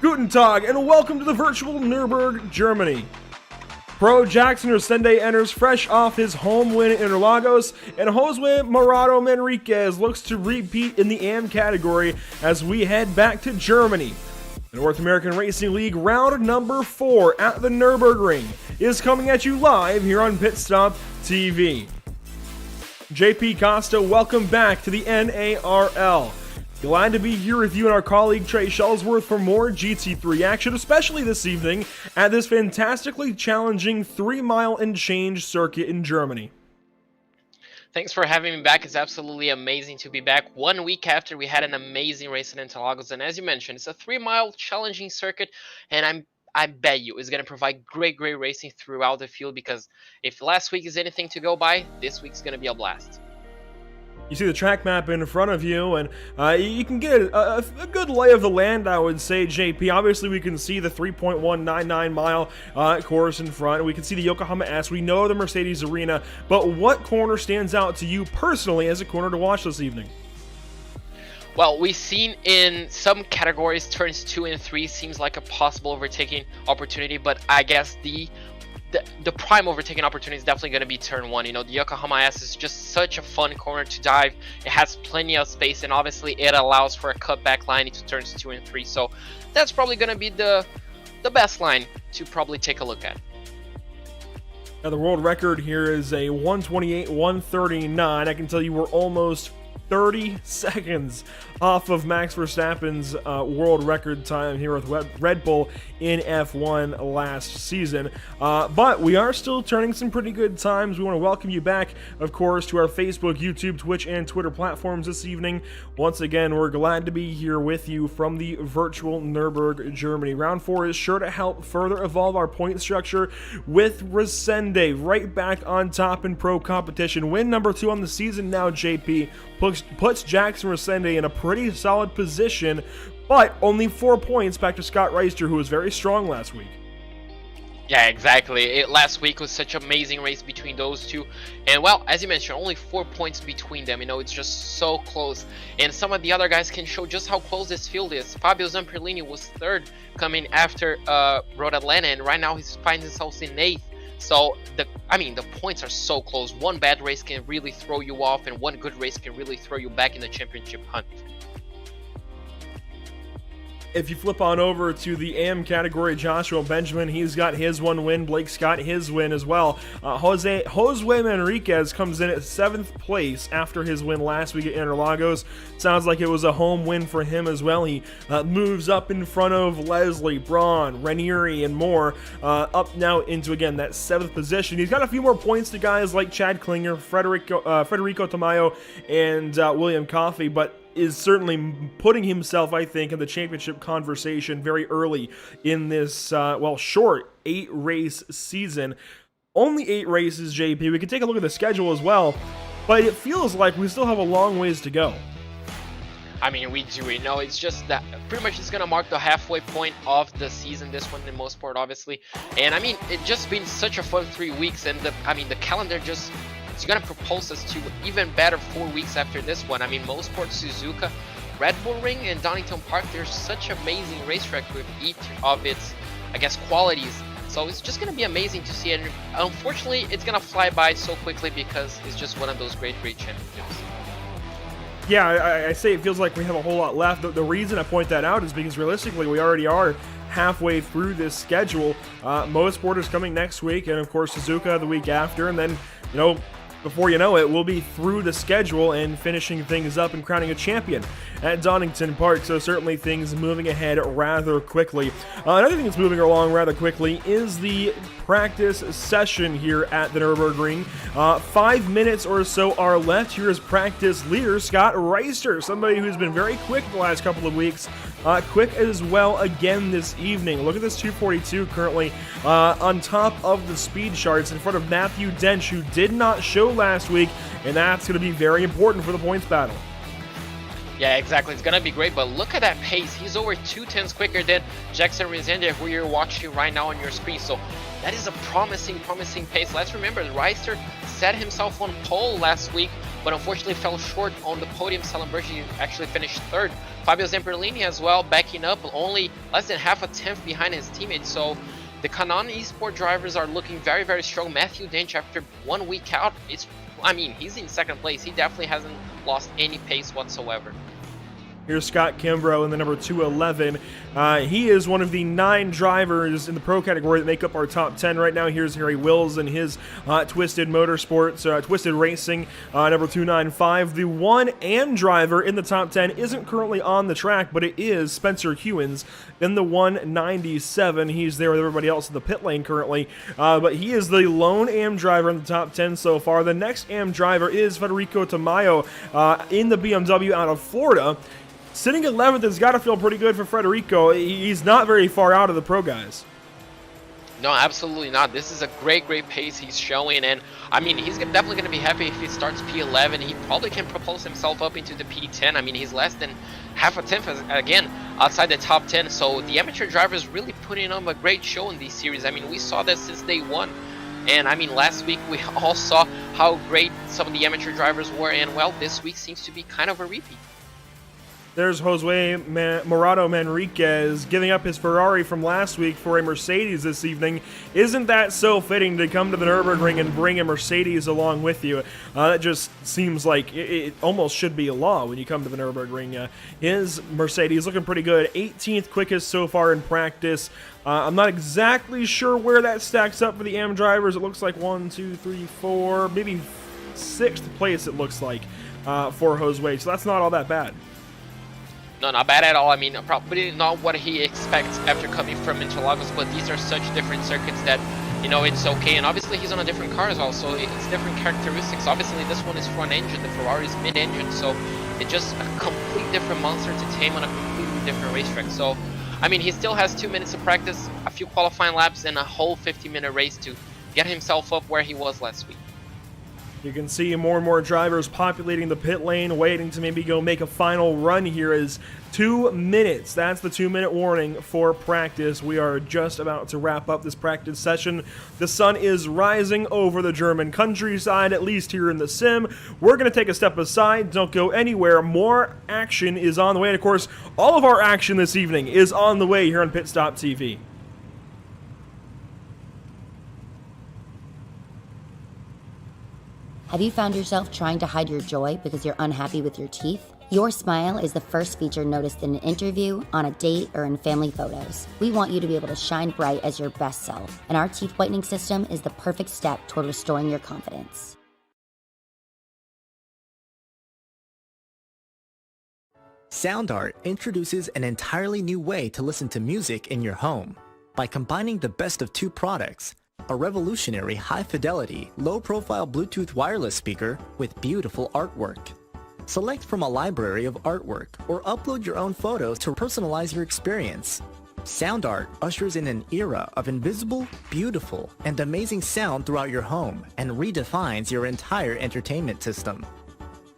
Guten Tag, and welcome to the virtual Nurburgring, Germany. Pro Jackson Resende enters fresh off his home win in Interlagos, and Josue Morado Manriquez looks to repeat in the AM category as we head back to Germany. The North American Racing League round number 4 at the Nurburgring is coming at you live here on PitStopTV. JP Costa, welcome back to the NARL. Glad to be here with you and our colleague Trey Shellsworth for more GT3 action, especially this evening at this fantastically challenging 3-mile and change circuit in Germany. Thanks for having me back. It's absolutely amazing to be back 1 week after we had an amazing race in Interlagos. And as you mentioned, it's a 3-mile challenging circuit, and I bet you it's going to provide great racing throughout the field, because if last week is anything to go by, this week's going to be a blast. You see the track map in front of you, and you can get a good lay of the land, I would say, JP. Obviously, we can see the 3.199-mile course in front. We can see the Yokohama S. We know the Mercedes Arena. But what corner stands out to you personally as a corner to watch this evening? Well, we've seen in some categories, turns 2 and 3 seems like a possible overtaking opportunity, but I guess the prime overtaking opportunity is definitely going to be turn 1. You know, the Yokohama S is just such a fun corner to dive. It has plenty of space, and obviously it allows for a cutback line into turns 2 and 3. So that's probably going to be the best line to probably take a look at. Now, the world record here is a 1:28.139. I can tell you we're almost 30 seconds off of Max Verstappen's world record time here with Red Bull in F1 last season. But we are still turning some pretty good times. We want to welcome you back, of course, to our Facebook, YouTube, Twitch, and Twitter platforms this evening. Once again, we're glad to be here with you from the virtual Nürburgring, Germany. Round 4 is sure to help further evolve our point structure with Resende right back on top in pro competition. Win number 2 on the season now, JP, puts Jackson Resende in a pretty solid position, but only 4 points back to Scott Reister, who was very strong last week. Yeah, exactly. Last week was such an amazing race between those two, and well, as you mentioned, only 4 points between them. You know, it's just so close, and some of the other guys can show just how close this field is. Fabio Zamperlini was 3rd coming after Road Atlanta, and right now he finds himself in 8th. So the points are so close. One bad race can really throw you off, and one good race can really throw you back in the championship hunt. If you flip on over to the AM category, Joshua Benjamin, he's got his 1 win. Blake Scott, his win as well. Josue Manriquez comes in at 7th place after his win last week at Interlagos. Sounds like it was a home win for him as well. He moves up in front of Leslie, Braun, Ranieri, and more, up now into, again, that 7th position. He's got a few more points to guys like Chad Klinger, Federico Tamayo, and William Coffey, but is certainly putting himself, I think, in the championship conversation very early in this, short 8-race season. Only 8 races, JP. We can take a look at the schedule as well, but it feels like we still have a long ways to go. I mean, we do. You know, it's just that pretty much it's going to mark the halfway point of the season, this one in most part, obviously. And I mean, it's just been such a fun 3 weeks, and the calendar just... it's going to propulse us to even better 4 weeks after this one. I mean, Mosport, Suzuka, Red Bull Ring, and Donington Park, there's such amazing racetrack with each of its, I guess, qualities. So it's just going to be amazing to see. And unfortunately, it's going to fly by so quickly because it's just one of those great championships. Yeah, I say it feels like we have a whole lot left. The reason I point that out is because realistically, we already are halfway through this schedule. Mosport is coming next week, and of course, Suzuka the week after, and then, you know, before you know it, we'll be through the schedule and finishing things up and crowning a champion at Donington Park. So certainly things moving ahead rather quickly. Another thing that's moving along rather quickly is the practice session here at the Nurburgring. 5 minutes or so are left. Here is practice leader Scott Reister, somebody who's been very quick the last couple of weeks. Quick as well again this evening. Look at this 242 currently on top of the speed charts in front of Matthew Dench, who did not show last week, and that's going to be very important for the points battle. Yeah, exactly. It's going to be great, but look at that pace. He's over 2/10 quicker than Jackson Resende, who you're watching right now on your screen. So that is a promising pace. Let's remember, Reister set himself on pole last week but unfortunately fell short on the podium celebration. He actually finished third. Fabio Zamperlini as well, backing up, only less than half a tenth behind his teammates. So the Canon Esport drivers are looking very, very strong. Matthew Dench, after 1 week out, he's in second place. He definitely hasn't lost any pace whatsoever. Here's Scott Kimbrough in the number 211. He is one of the 9 drivers in the pro category that make up our top 10 right now. Here's Harry Wills and his Twisted Motorsports, Twisted Racing, number 295. The one AM driver in the top 10 isn't currently on the track, but it is Spencer Hewins in the 197. He's there with everybody else in the pit lane currently, but he is the lone AM driver in the top 10 so far. The next AM driver is Federico Tamayo in the BMW out of Florida. Sitting 11th has got to feel pretty good for Federico. He's not very far out of the pro guys. No, absolutely not. This is a great pace he's showing, and I mean, he's definitely going to be happy if he starts P11. He probably can propose himself up into the P10. I mean, he's less than half a tenth, again, outside the top 10. So the amateur drivers really putting on a great show in these series. I mean, we saw that since day one. And I mean, last week we all saw how great some of the amateur drivers were, and well, this week seems to be kind of a repeat. There's Josue Morado Manriquez giving up his Ferrari from last week for a Mercedes this evening. Isn't that so fitting to come to the Nurburgring and bring a Mercedes along with you? That just seems like it almost should be a law when you come to the Nurburgring. His Mercedes looking pretty good. 18th quickest so far in practice. I'm not exactly sure where that stacks up for the AM drivers. It looks like 1, 2, 3, 4, maybe 6th place it looks like for Josue. So that's not all that bad. No, not bad at all. I mean, probably not what he expects after coming from Interlagos, but these are such different circuits that, you know, it's okay. And obviously he's on a different car as well, so it's different characteristics. Obviously this one is front engine, the Ferrari is mid engine, so it's just a complete different monster to tame on a completely different racetrack. So, I mean, he still has 2 minutes of practice, a few qualifying laps, and a whole 50-minute race to get himself up where he was last week. You can see more and more drivers populating the pit lane, waiting to maybe go make a final run here. Is 2 minutes. That's the 2-minute warning for practice. We are just about to wrap up this practice session. The sun is rising over the German countryside, at least here in the sim. We're going to take a step aside. Don't go anywhere. More action is on the way. And of course, all of our action this evening is on the way here on PitStopTV. Have you found yourself trying to hide your joy because you're unhappy with your teeth? Your smile is the first feature noticed in an interview, on a date, or in family photos. We want you to be able to shine bright as your best self, and our teeth whitening system is the perfect step toward restoring your confidence. SoundArt introduces an entirely new way to listen to music in your home. By combining the best of 2 products, a revolutionary high-fidelity, low-profile Bluetooth wireless speaker with beautiful artwork. Select from a library of artwork or upload your own photos to personalize your experience. SoundArt ushers in an era of invisible, beautiful, and amazing sound throughout your home and redefines your entire entertainment system.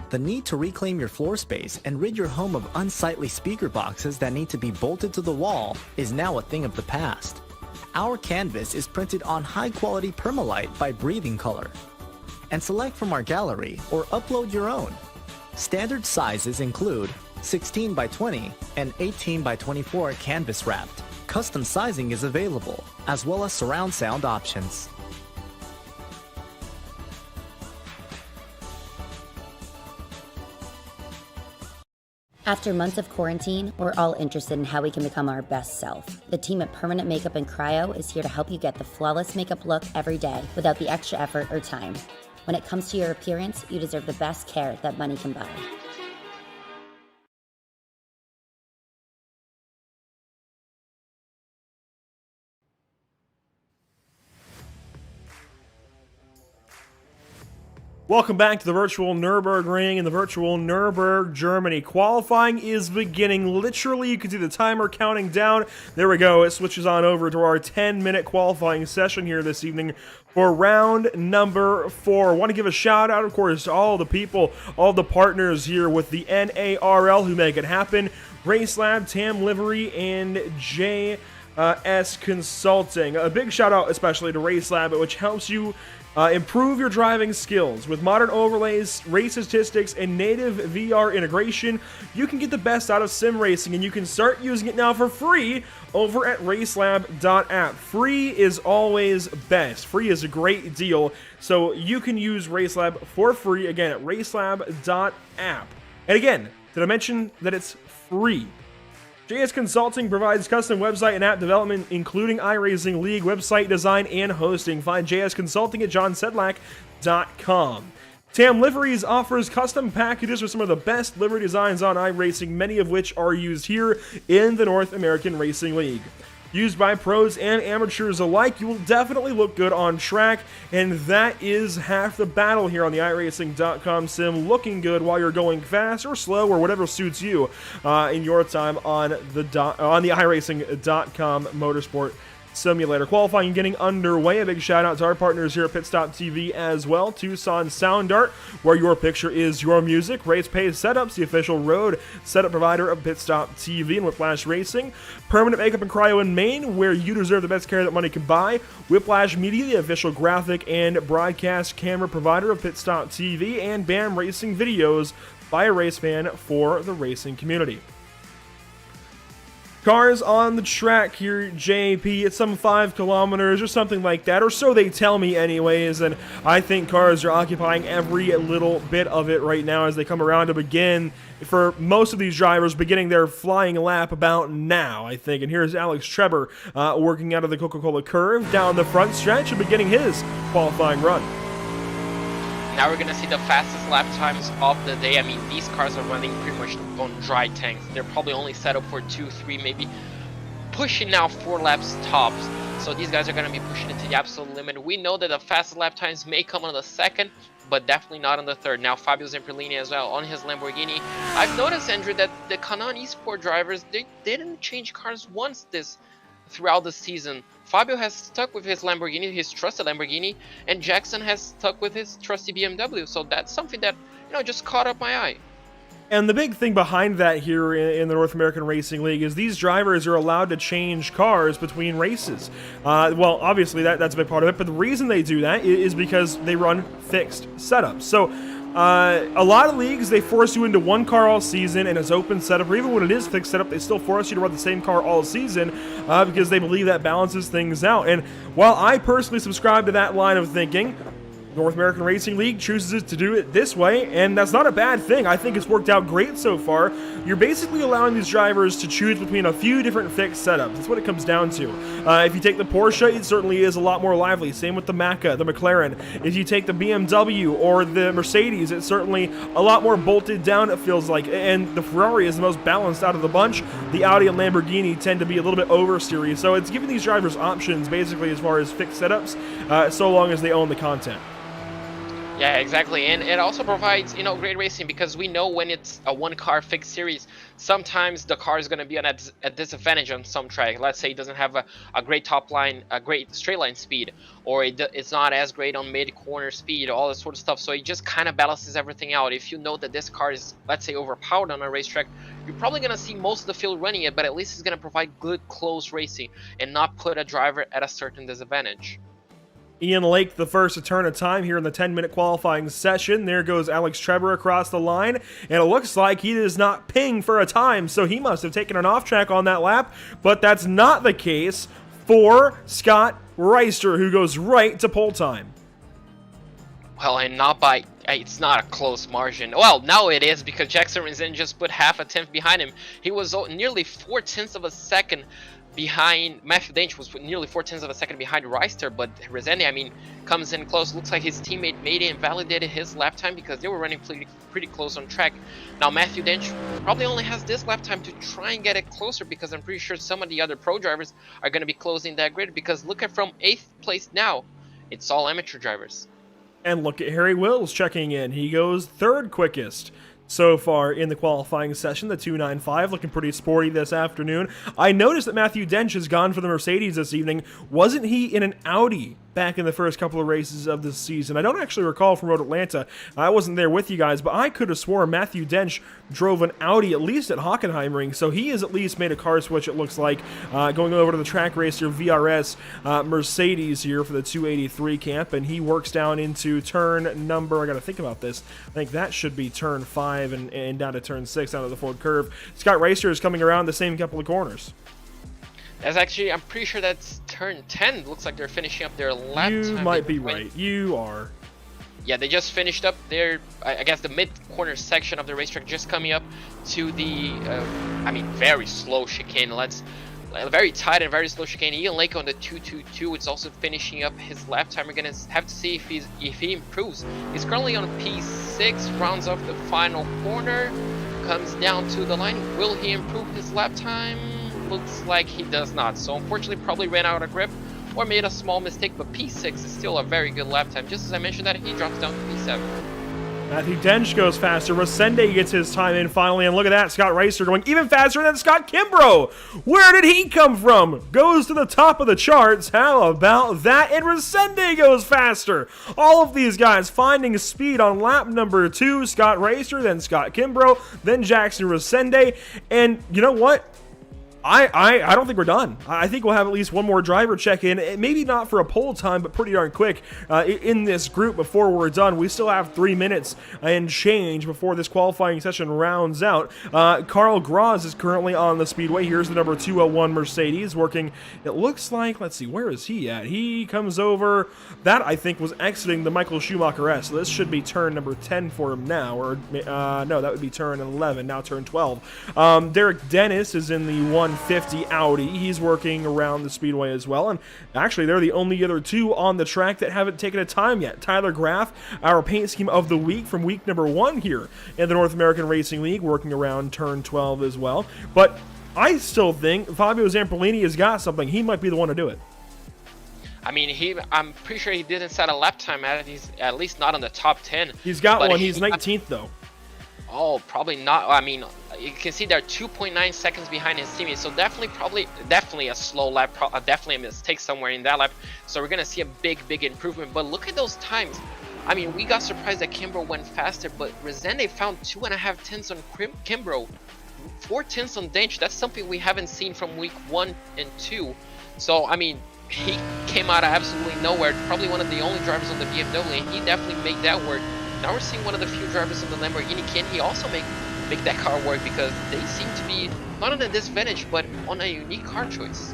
The need to reclaim your floor space and rid your home of unsightly speaker boxes that need to be bolted to the wall is now a thing of the past. Our canvas is printed on high-quality permalite by Breathing Color. And select from our gallery or upload your own. Standard sizes include 16 by 20 and 18 by 24 canvas wrapped. Custom sizing is available, as well as surround sound options. After months of quarantine, we're all interested in how we can become our best self. The team at Permanent Makeup and Cryo is here to help you get the flawless makeup look every day without the extra effort or time. When it comes to your appearance, you deserve the best care that money can buy. Welcome back to the virtual Nurburgring in the virtual Nurburg, Germany. Qualifying is beginning. Literally, you can see the timer counting down. There we go. It switches on over to our 10-minute qualifying session here this evening for round number 4. I want to give a shout out, of course, to all the people, all the partners here with the NARL who make it happen. Race Lab, Tam Livery, and GS Consulting. A big shout out especially to RaceLab, which helps you improve your driving skills. With modern overlays, race statistics, and native VR integration, you can get the best out of sim racing, and you can start using it now for free over at racelab.app. Free is always best. Free is a great deal, so you can use RaceLab for free, again, at racelab.app. And again, did I mention that it's free? GS Consulting provides custom website and app development, including iRacing League website design and hosting. Find JS Consulting at johnsedlak.com. TAM Liveries offers custom packages for some of the best livery designs on iRacing, many of which are used here in the North American Racing League. Used by pros and amateurs alike, you will definitely look good on track, and that is half the battle here on the iRacing.com sim, looking good while you're going fast or slow or whatever suits you in your time on the iRacing.com motorsport simulator. Qualifying and getting underway. A big shout out to our partners here at PitStopTV as well. Tucson Sound Art, where your picture is your music. Race Pace Setups, the official road setup provider of PitStopTV and Whiplash Racing. Permanent Makeup and Cryo in Maine, where you deserve the best care that money can buy. Whiplash Media, the official graphic and broadcast camera provider of PitStopTV. And BAM Racing Videos, by a race fan for the racing community. Cars on the track here, JP, it's some 5 kilometers or something like that, or so they tell me anyways, and I think cars are occupying every little bit of it right now as they come around to begin, for most of these drivers, beginning their flying lap about now, I think. And here's Alex Trebor working out of the Coca-Cola curve down the front stretch and beginning his qualifying run. Now we're gonna see the fastest lap times of the day. I mean, these cars are running pretty much on dry tanks. They're probably only set up for 2, 3, maybe pushing now 4 laps tops. So these guys are gonna be pushing it to the absolute limit. We know that the fastest lap times may come on the second, but definitely not on the third. Now Fabio Zamperlini as well on his Lamborghini. I've noticed, Andrew, that the Canon Esport drivers, they didn't change cars once throughout the season. Fabio has stuck with his Lamborghini, his trusted Lamborghini, and Jackson has stuck with his trusty BMW. So that's something that, just caught up my eye. And the big thing behind that here in the North American Racing League is these drivers are allowed to change cars between races. Well, obviously that's a big part of it, but the reason they do that is because they run fixed setups. So a lot of leagues, they force you into one car all season and it's open setup, or even when it is fixed setup, they still force you to run the same car all season because they believe that balances things out. And while I personally subscribe to that line of thinking, North American Racing League chooses to do it this way, and that's not a bad thing. I think it's worked out great so far. You're basically allowing these drivers to choose between a few different fixed setups. That's what it comes down to. If you take the Porsche, it certainly is a lot more lively. Same with the Macca, the McLaren. If you take the BMW or the Mercedes, it's certainly a lot more bolted down, it feels like. And the Ferrari is the most balanced out of the bunch. The Audi and Lamborghini tend to be a little bit oversteery. So it's giving these drivers options, basically, as far as fixed setups, so long as they own the content. Yeah, exactly, and it also provides, great racing, because we know when it's a one-car fixed series, sometimes the car is going to be at a disadvantage on some track. Let's say it doesn't have a great top line, a great straight line speed, or it's not as great on mid-corner speed, all this sort of stuff. So it just kind of balances everything out. If you know that this car is, let's say, overpowered on a racetrack, you're probably going to see most of the field running it, but at least it's going to provide good, close racing and not put a driver at a certain disadvantage. Ian Lake, the first to turn a time here in the 10-minute qualifying session. There goes Alex Trebor across the line, and it looks like he does not ping for a time, so he must have taken an off track on that lap, but that's not the case for Scott Reister, who goes right to pole time. Well, and not by, it's not a close margin. Well, now it is, because Jackson Rezende just put half a tenth behind him. He was nearly 4/10 of a second behind. Matthew Dench was nearly 4/10 of a second behind Reister, but Rezende, comes in close. Looks like his teammate made it and validated his lap time, because they were running pretty close on track. Now Matthew Dench probably only has this lap time to try and get it closer, because I'm pretty sure some of the other pro drivers are going to be closing that grid, because look at from 8th place now, it's all amateur drivers. And look at Harry Wills checking in. He goes third quickest so far in the qualifying session, the 295, looking pretty sporty this afternoon. I noticed that Matthew Dench has gone for the Mercedes this evening. Wasn't he in an Audi back in the first couple of races of this season. I don't actually recall from Road Atlanta. I wasn't there with you guys, but I could have sworn Matthew Dench drove an Audi at least at Hockenheimring, so he has at least made a car switch, it looks like, going over to the Track Racer VRS Mercedes here for the 283 camp, and he works down into turn number, I gotta think about this, I think that should be turn 5 and down to turn 6 down to the Ford curve. Scott Racer is coming around the same couple of corners. That's actually, I'm pretty sure that's turn 10. Looks like they're finishing up their lap time. You might be right. You are. Yeah, they just finished up their, I guess, the mid-corner section of the racetrack, just coming up to the, I mean, very slow chicane. Very tight and very slow chicane. Ian Lake on the 222. It's also finishing up his lap time. We're gonna have to see if he improves. He's currently on P6. Rounds off the final corner. Comes down to the line. Will he improve his lap time? Looks like he does not. So unfortunately, probably ran out of grip or made a small mistake. But P6 is still a very good lap time. Just as I mentioned that, he drops down to P7. Matthew Dench goes faster. Resende gets his time in finally, and look at that, Scott Racer going even faster than Scott Kimbrough. Where did he come from? Goes to the top of the charts. How about that? And Resende goes faster. All of these guys finding speed on lap number 2. Scott Racer, then Scott Kimbrough, then Jackson Resende. And you know what? I don't think we're done. I think we'll have at least one more driver check in, maybe not for a pole time, but pretty darn quick in this group before we're done. We still have 3 minutes and change before this qualifying session rounds out. Carl Graz is currently on the speedway. Here's the number 201 Mercedes working, it looks like, let's see, where is he at? He comes over, that I think was exiting the Michael Schumacher S, so this should be turn number 10 for him now, or no, that would be turn 11, now turn 12. Derek Dennis is in the 150 Audi. He's working around the speedway as well, and actually they're the only other two on the track that haven't taken a time yet. Tyler Graff, our paint scheme of the week from week number 1 here in the North American Racing League, working around turn 12 as well. But I still think Fabio Zamperlini has got something. He might be the one to do it. I mean, I'm pretty sure he didn't set a lap time at it. He's at least not on the top 10. He's got one. He's 19th though. Oh, probably not. I mean, you can see they're 2.9 seconds behind his teammates, so definitely a slow lap, definitely a mistake somewhere in that lap. So we're gonna see a big improvement. But look at those times. I mean, we got surprised that Kimbrough went faster, but Resende found 2.5 tenths on Kimbrough, 4 tenths on Dench. That's something we haven't seen from week 1 and 2. So I mean, he came out of absolutely nowhere. Probably one of the only drivers on the BMW, and he definitely made that work. Now we're seeing one of the few drivers on the Lamborghini. Can he also make that car work? Because they seem to be not on a disadvantage, but on a unique car choice.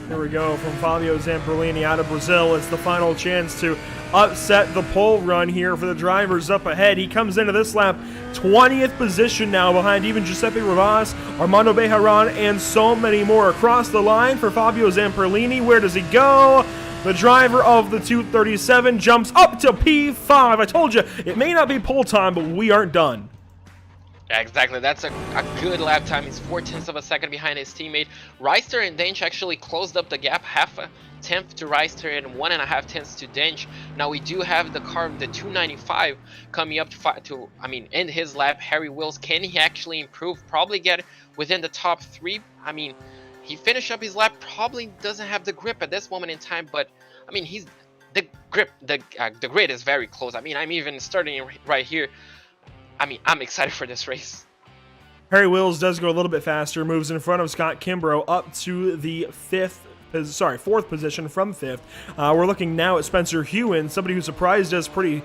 There we go from Fabio Zamperlini out of Brazil. It's the final chance to upset the pole run here for the drivers up ahead. He comes into this lap 20th position now behind even Giuseppe Rivas, Armando Bejarran, and so many more. Across the line for Fabio Zamperlini. Where does he go? The driver of the 237 jumps up to P5. I told you, it may not be pole time, but we aren't done. Yeah, exactly. That's a good lap time. He's 4 tenths of a second behind his teammate. Reister and Dench actually closed up the gap, half a tenth to Reister and 1.5 tenths to Dench. Now we do have the car, the 295, coming up to end his lap. Harry Wills, can he actually improve? Probably get within the top 3. I mean, he finished up his lap, probably doesn't have the grip at this moment in time, but I mean, the grid is very close. I mean, I'm even starting right here. I mean, I'm excited for this race. Harry Wills does go a little bit faster, moves in front of Scott Kimbrough up to the fourth position from 5th. We're looking now at Spencer Hewen, somebody who surprised us pretty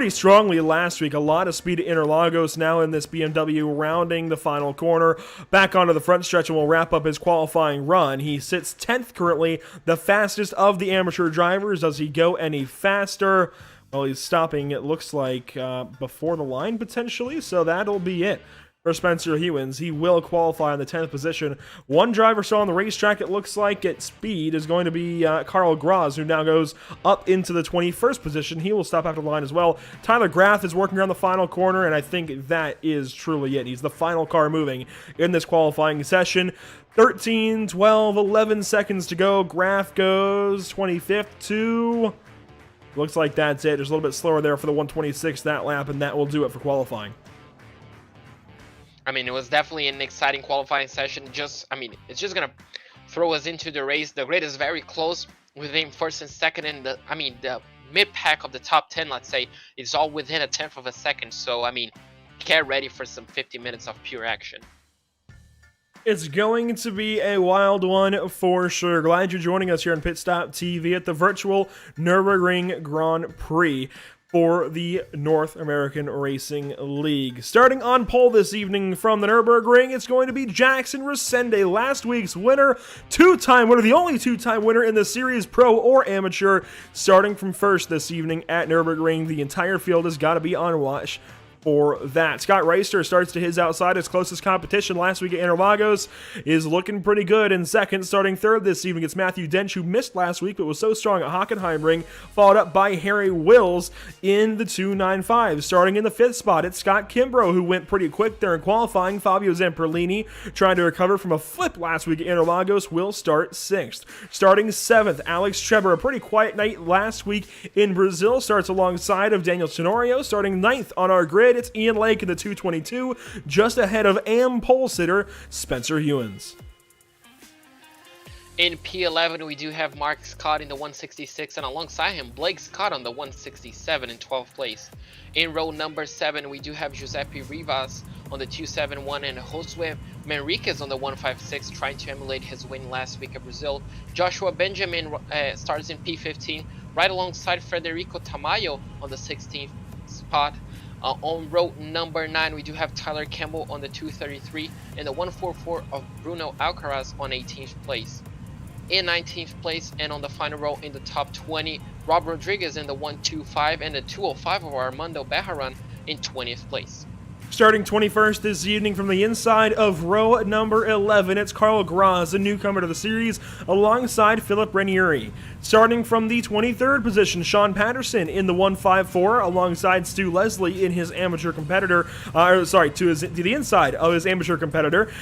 strongly last week. A lot of speed at Interlagos now in this BMW, rounding the final corner, back onto the front stretch, and will wrap up his qualifying run. He sits 10th currently, the fastest of the amateur drivers. Does he go any faster? Well, he's stopping, it looks like, before the line, potentially, so that'll be it for Spencer Hewens. He will qualify in the 10th position. One driver still on the racetrack, it looks like, at speed, is going to be Carl Graz, who now goes up into the 21st position. He will stop after the line as well. Tyler Graff is working around the final corner, and I think that is truly it. He's the final car moving in this qualifying session. 13, 12, 11 seconds to go. Graff goes 25th to... Looks like that's it. Just a little bit slower there for the 126 that lap, and that will do it for qualifying. I mean, it was definitely an exciting qualifying session. It's just gonna throw us into the race. The grid is very close within first and second, and the mid-pack of the top 10, let's say, is all within a tenth of a second. So, get ready for some 50 minutes of pure action. It's going to be a wild one for sure. Glad you're joining us here on PitStopTV at the virtual Nurburgring Grand Prix for the North American Racing League. Starting on pole this evening from the Nurburgring, it's going to be Jackson Resende, last week's winner, two-time winner, the only two-time winner in the series, pro or amateur, starting from first this evening at Nurburgring. The entire field has got to be on watch for that. Scott Reister starts to his outside. His closest competition last week at Interlagos is looking pretty good. In second, starting third this evening, it's Matthew Dench, who missed last week but was so strong at Hockenheimring, followed up by Harry Wills in the 295. Starting in the fifth spot, it's Scott Kimbrough, who went pretty quick there in qualifying. Fabio Zamperlini, trying to recover from a flip last week at Interlagos, will start sixth. Starting seventh, Alex Treber, a pretty quiet night last week in Brazil, starts alongside of Daniel Tenorio. Starting ninth on our grid, it's Ian Lake in the 222, just ahead of pole sitter Spencer Hewins. In P11, we do have Mark Scott in the 166, and alongside him, Blake Scott on the 167 in 12th place. In row number 7, we do have Giuseppe Rivas on the 271 and Josue Manriquez on the 156, trying to emulate his win last week at Brazil. Joshua Benjamin starts in P15, right alongside Federico Tamayo on the 16th spot. On row number 9, we do have Tyler Campbell on the 233 and the 144 of Bruno Alcaraz on 18th place. In 19th place and on the final row in the top 20, Rob Rodriguez in the 125 and the 205 of Armando Bejarran in 20th place. Starting 21st this evening from the inside of row number 11, it's Carl Graz, a newcomer to the series, alongside Philip Ranieri. Starting from the 23rd position, Sean Patterson in the 154, alongside Stu Leslie in his amateur competitor, to the inside of his amateur competitor.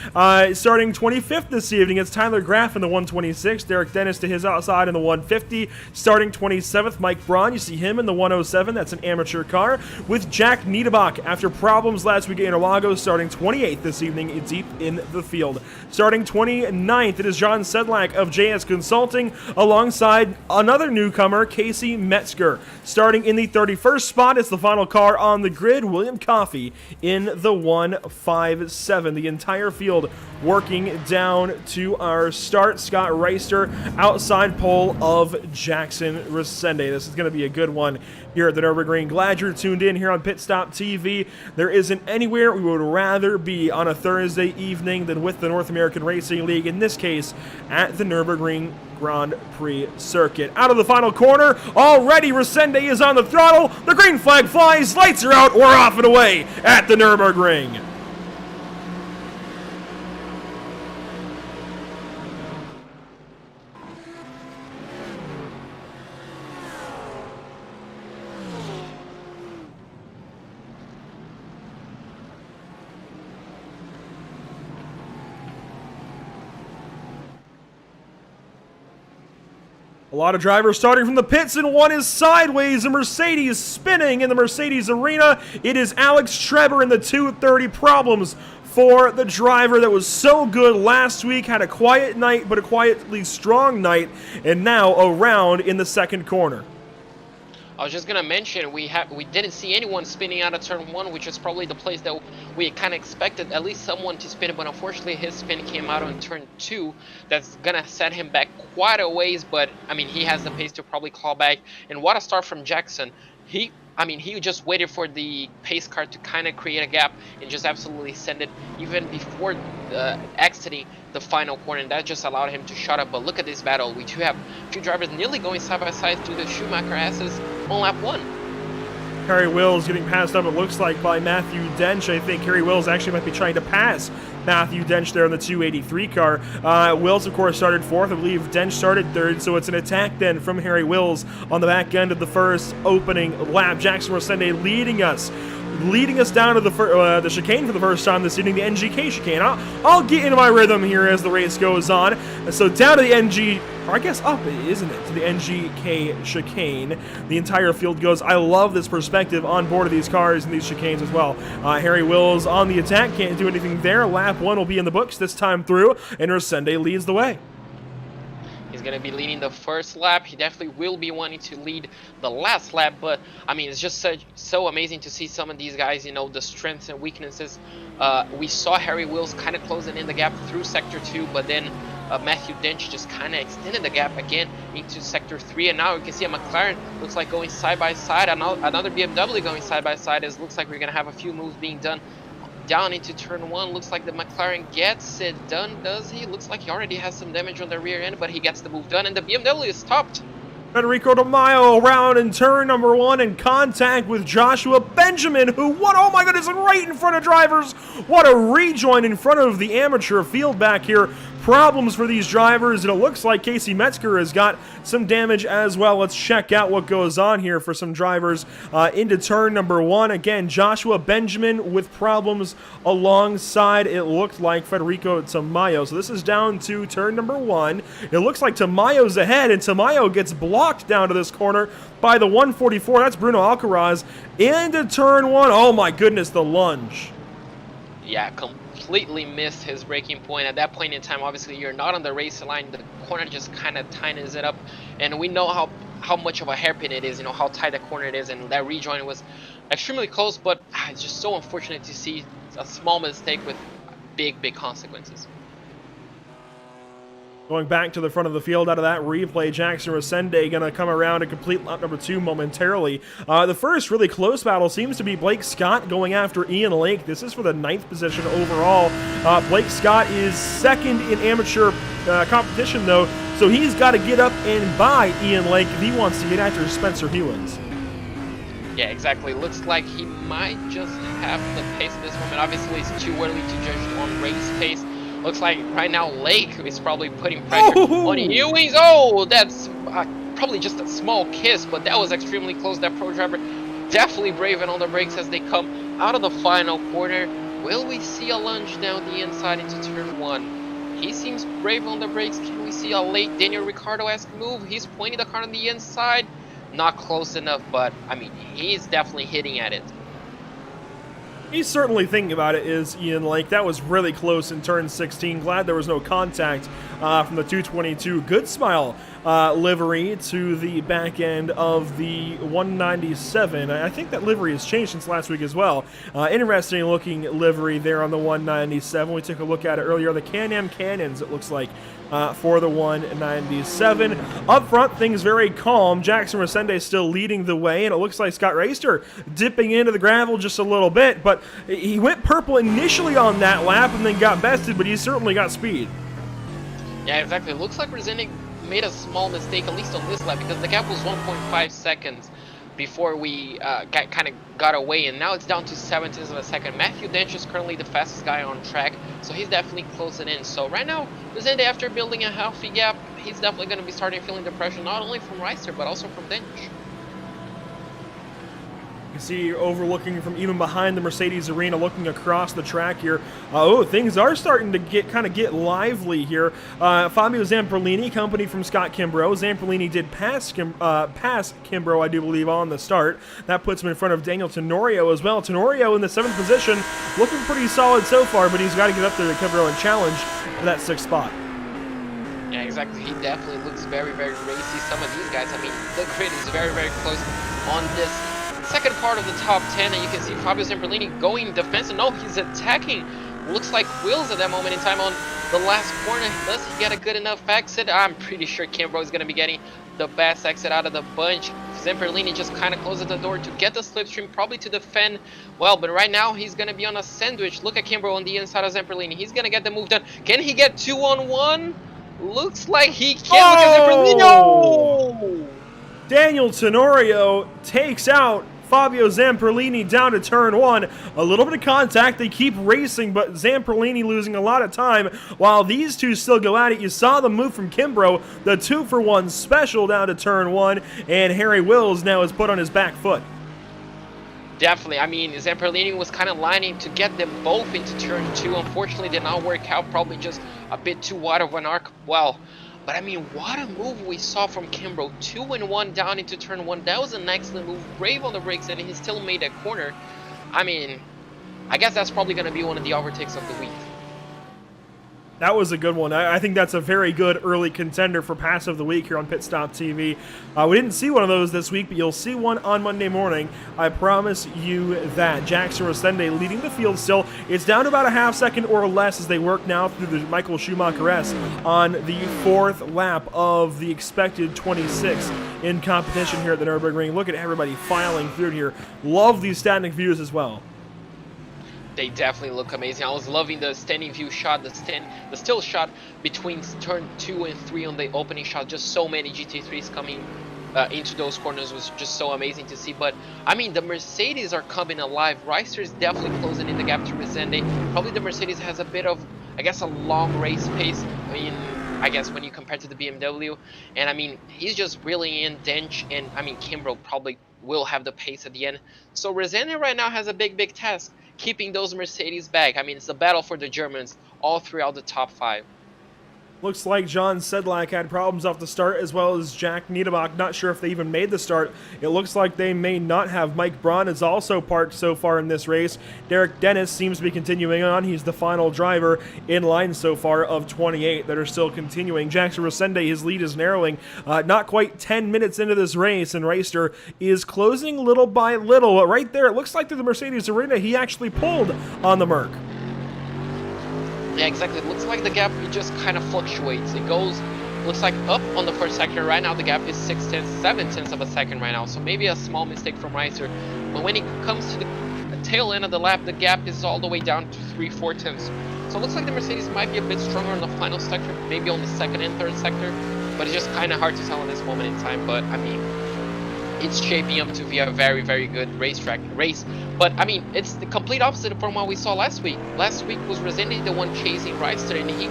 Starting 25th this evening, it's Tyler Graff in the 126, Derek Dennis to his outside in the 150. Starting 27th, Mike Braun, you see him in the 107, that's an amateur car, with Jack Niederbach after problems last week at Interlagos. Starting 28th this evening, deep in the field. Starting 29th, it is John Sedlak of JS Consulting, alongside another newcomer, Casey Metzger. Starting in the 31st spot, it's the final car on the grid, William Coffey in the 157. The entire field working down to our start. Scott Reister outside pole of Jackson Resende. This is going to be a good one here at the Nurburgring. Glad you're tuned in here on PitStopTV. There isn't anywhere we would rather be on a Thursday evening than with the North American Racing League, in this case at the Nurburgring Grand Prix circuit. Out of the final corner, already Resende is on the throttle. The green flag flies, lights are out, we're off and away at the Nurburgring. A lot of drivers starting from the pits, and one is sideways. A Mercedes spinning in the Mercedes arena. It is Alex Treber in the 230. Problems for the driver that was so good last week. Had a quiet night, but a quietly strong night, and now around in the second corner. I was just gonna mention we didn't see anyone spinning out of turn 1, which was probably the place that we kind of expected at least someone to spin, but unfortunately his spin came out on turn 2. That's gonna set him back quite a ways, but I mean he has the pace to probably claw back. And what a start from Jackson. He just waited for the pace car to kind of create a gap and just absolutely send it even before exiting the final corner, and that just allowed him to shut up. But look at this battle. We do have two drivers nearly going side by side through the Schumacher S's on lap 1. Harry Wills getting passed up, it looks like, by Matthew Dench. I think Harry Wills actually might be trying to pass Matthew Dench there in the 283 car. Wills, of course, started 4th. I believe Dench started 3rd, so it's an attack then from Harry Wills on the back end of the first opening lap. Jackson Resende leading us down to the chicane for the first time this evening, the NGK chicane. I'll get into my rhythm here as the race goes on. So down to the or I guess up, isn't it, to the NGK chicane. The entire field goes. I love this perspective on board of these cars and these chicanes as well. Harry Wills on the attack, can't do anything there. Lap 1 will be in the books this time through, and Resende leads the way. He's going to be leading the first lap. He definitely will be wanting to lead the last lap, but I mean, it's just so amazing to see some of these guys, you know, the strengths and weaknesses. We saw Harry Wills kind of closing in the gap through Sector 2, but then Matthew Dench just kind of extended the gap again into Sector 3, and now you can see a McLaren looks like going side by side, another BMW going side by side. It looks like we're going to have a few moves being done down into turn 1. Looks like the McLaren gets it done, does he? Looks like he already has some damage on the rear end, but he gets the move done, and the BMW is stopped. Federico De Maio around in turn number 1 in contact with Joshua Benjamin, who, oh my goodness, right in front of drivers. What a rejoin in front of the amateur field back here. Problems for these drivers, and it looks like Casey Metzger has got some damage as well. Let's check out what goes on here for some drivers into turn number 1. Again, Joshua Benjamin with problems alongside, it looked like, Federico Tamayo. So this is down to turn number 1. It looks like Tamayo's ahead, and Tamayo gets blocked down to this corner by the 144. That's Bruno Alcaraz into turn 1. Oh my goodness, the lunge. Yeah, completely missed his braking point. At that point in time, obviously, you're not on the race line. The corner just kind of tightens it up, and we know how much of a hairpin it is, you know, how tight that corner it is, and that rejoin was extremely close, but it's just so unfortunate to see a small mistake with big consequences. Going back to the front of the field out of that replay, Jackson Resende going to come around and complete lap number 2 momentarily. The first really close battle seems to be Blake Scott going after Ian Lake. This is for the 9th position overall. Blake Scott is second in amateur competition, though, so he's got to get up and by Ian Lake if he wants to get after Spencer Hewins. Yeah, exactly. Looks like he might just have the pace at this moment. Obviously, it's too early to judge on race pace. Looks like right now Lake is probably putting pressure on Ewings. Oh, that's probably just a small kiss, but that was extremely close. That pro driver definitely braving on the brakes as they come out of the final corner. Will we see a lunge down the inside into turn 1? He seems brave on the brakes. Can we see a late Daniel Ricciardo-esque move? He's pointing the car on the inside. Not close enough, but I mean, he's definitely hitting at it. He's certainly thinking about it, is Ian Lake. That was really close in turn 16. Glad there was no contact from the 222. Good Smile livery to the back end of the 197. I think that livery has changed since last week as well. Interesting looking livery there on the 197. We took a look at it earlier. The Can-Am Cannons, it looks like, for the 197. Up front, things very calm. Jackson Resende still leading the way, and it looks like Scott Raster dipping into the gravel just a little bit, but he went purple initially on that lap and then got bested, but he's certainly got speed. Yeah, exactly. It looks like Resende made a small mistake, at least on this lap, because the gap was 1.5 seconds before we kind of got away, and now it's down to 0.7 of a second. Matthew Dench is currently the fastest guy on track, so he's definitely closing in. So right now, Resende, after building a healthy gap, he's definitely going to be starting feeling the pressure, not only from Reister, but also from Dench. You can see overlooking from even behind the Mercedes arena, looking across the track here. Oh, things are starting to get lively here. Fabio Zamperlini, company from Scott Kimbrough. Zamperlini did pass Kimbrough, I do believe, on the start. That puts him in front of Daniel Tenorio as well. Tenorio in the 7th position, looking pretty solid so far, but he's got to get up there to Kimbrough and challenge for that 6th spot. Yeah, exactly. He definitely looks very racy. Some of these guys, I mean, the grid is very close on this second part of the top 10, and you can see Fabio Zamperlini going defensive. No, he's attacking. Looks like Wills at that moment in time on the last corner. Does he get a good enough exit? I'm pretty sure Kimbrough is going to be getting the best exit out of the bunch. Zamperlini just kind of closes the door to get the slipstream, probably to defend well, but right now he's going to be on a sandwich. Look at Kimbrough on the inside of Zamperlini. He's going to get the move done. Can he get 2-on-1? Looks like he can. Look at Zamperlini. No! Daniel Tenorio takes out Fabio Zamperlini down to turn 1. A little bit of contact. They keep racing, but Zamperlini losing a lot of time while these two still go at it. You saw the move from Kimbrough, the 2-for-1 special down to turn 1, and Harry Wills now is put on his back foot. Definitely. I mean, Zamperlini was kind of lining to get them both into turn 2. Unfortunately, did not work out. Probably just a bit too wide of an arc. Well, but I mean, what a move we saw from Kimbrough. 2-1 down into turn 1. That was an excellent move. Brave on the brakes, and he still made that corner. I mean, I guess that's probably going to be one of the overtakes of the week. That was a good one. I think that's a very good early contender for Pass of the Week here on PitStopTV. We didn't see one of those this week, but you'll see one on Monday morning. I promise you that. Jackson Rosende leading the field still. It's down to about a half second or less as they work now through the Michael Schumacher S on the 4th lap of the expected 26 in competition here at the Nurburgring. Look at everybody filing through here. Love these static views as well. They definitely look amazing. I was loving the standing view shot, the still shot between turn 2 and 3 on the opening shot. Just so many GT3s coming into those corners was just so amazing to see. But I mean, the Mercedes are coming alive. Reister is definitely closing in the gap to Resende. Probably the Mercedes has a bit of, I guess, a long race pace. I guess when you compare to the BMW, and I mean, he's just really in Dench, and I mean, Kimbrough probably will have the pace at the end. So Resende right now has a big task, keeping those Mercedes back. I mean, it's a battle for the Germans all throughout the top 5. Looks like John Sedlak had problems off the start, as well as Jack Niederbach. Not sure if they even made the start. It looks like they may not have. Mike Braun is also parked so far in this race. Derek Dennis seems to be continuing on. He's the final driver in line so far of 28 that are still continuing. Jackson Rosende, his lead is narrowing. Not quite 10 minutes into this race, and Reister is closing little by little. Right there, it looks like through the Mercedes arena, he actually pulled on the Merc. Yeah, exactly. It looks like the gap, it just kind of fluctuates. It goes, looks like up on the first sector. Right now the gap is 7/10 of a second right now. So maybe a small mistake from Reiser. But when it comes to the tail end of the lap, the gap is all the way down to 3/4 tenths. So it looks like the Mercedes might be a bit stronger on the final sector, maybe on the second and third sector. But it's just kind of hard to tell in this moment in time. But I mean, it's shaping up to be a very good race. But I mean, it's the complete opposite from what we saw last week. Last week was Resende the one chasing Reister, and he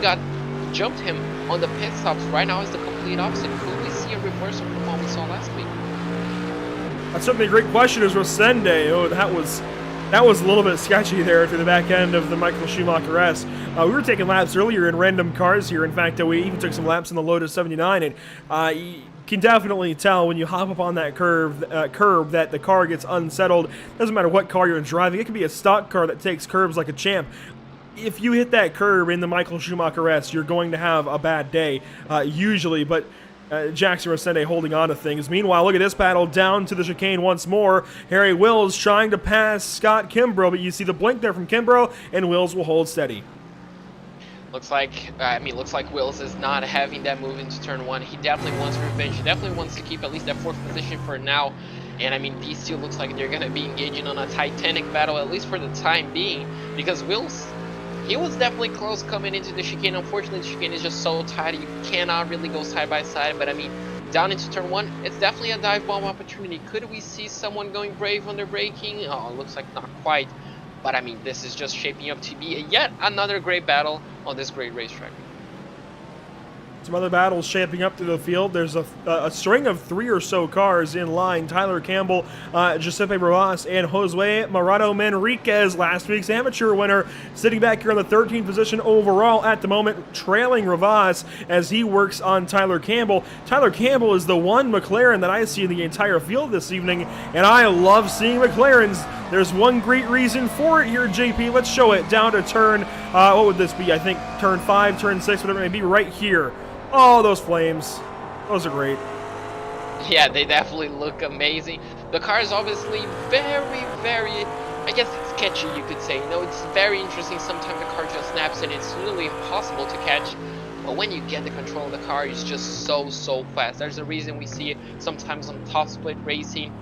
jumped him on the pit stops. Right now is the complete opposite. Could we see a reversal from what we saw last week? That's certainly a great question. Is Rosende? Oh, that was a little bit sketchy there through the back end of the Michael Schumacher S. We were taking laps earlier in random cars here. In fact, we even took some laps in the Lotus 79, and you can definitely tell when you hop up on that curb that the car gets unsettled. Doesn't matter what car you're driving. It could be a stock car that takes curbs like a champ. If you hit that curb in the Michael Schumacher S, you're going to have a bad day, usually, but Jackson Rosende holding on to things. Meanwhile, look at this battle down to the chicane once more. Harry Wills trying to pass Scott Kimbrough, but you see the blink there from Kimbrough, and Wills will hold steady. Looks like Wills is not having that move into turn 1. He definitely wants revenge. He definitely wants to keep at least that 4th position for now. And I mean, these two looks like they're going to be engaging on a titanic battle, at least for the time being, because Wills, he was definitely close coming into the chicane. Unfortunately, the chicane is just so tight, you cannot really go side by side. But I mean, down into turn 1, it's definitely a dive bomb opportunity. Could we see someone going brave on their braking? Oh, looks like not quite. But I mean, this is just shaping up to be yet another great battle on this great racetrack. Some other battles shaping up to the field. There's a string of 3 or so cars in line. Tyler Campbell, Giuseppe Rivas, and Josue Morado Manriquez, last week's amateur winner, sitting back here in the 13th position overall at the moment, trailing Rivas as he works on Tyler Campbell. Tyler Campbell is the one McLaren that I see in the entire field this evening, and I love seeing McLarens. There's one great reason for it here, JP. Let's show it down to turn, what would this be? I think turn 5, turn 6, whatever it may be, right here. Oh, those flames. Those are great. Yeah, they definitely look amazing. The car is obviously very, I guess it's sketchy, you could say. You know, it's very interesting. Sometimes the car just snaps and it's really impossible to catch. But when you get the control of the car, it's just so fast. There's a reason we see it sometimes on top split racing.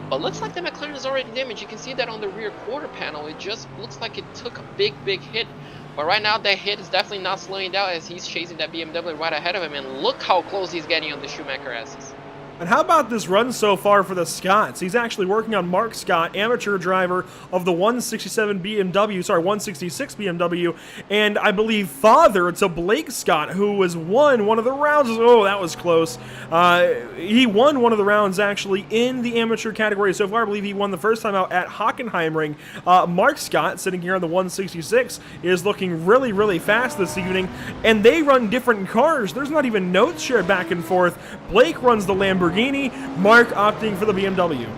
But looks like the McLaren is already damaged. You can see that on the rear quarter panel. It just looks like it took a big hit. But right now, that hit is definitely not slowing down as he's chasing that BMW right ahead of him. And look how close he's getting on the Schumacher S's. And how about this run so far for the Scotts? He's actually working on Mark Scott, amateur driver of the 167 BMW, sorry, 166 BMW, and I believe father to Blake Scott, who has won one of the rounds. Oh, that was close. He won one of the rounds, actually, in the amateur category so far. I believe he won the first time out at Hockenheimring. Mark Scott, sitting here on the 166, is looking really fast this evening, and they run different cars. There's not even notes shared back and forth. Blake runs the Lamborghini, Mark opting for the BMW.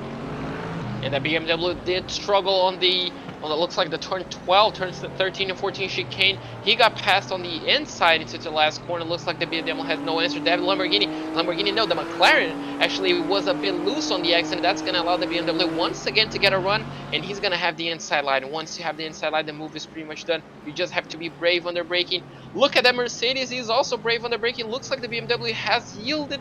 And the BMW did struggle on the Well, it looks like the turn 12, turns 13 and 14 chicane. He got passed on the inside into the last corner. Looks like the BMW has no answer. That Lamborghini, no, the McLaren actually was a bit loose on the exit. That's going to allow the BMW once again to get a run, and he's going to have the inside line. And once you have the inside line, the move is pretty much done. You just have to be brave under braking. Look at that Mercedes. He's also brave under braking. Looks like the BMW has yielded.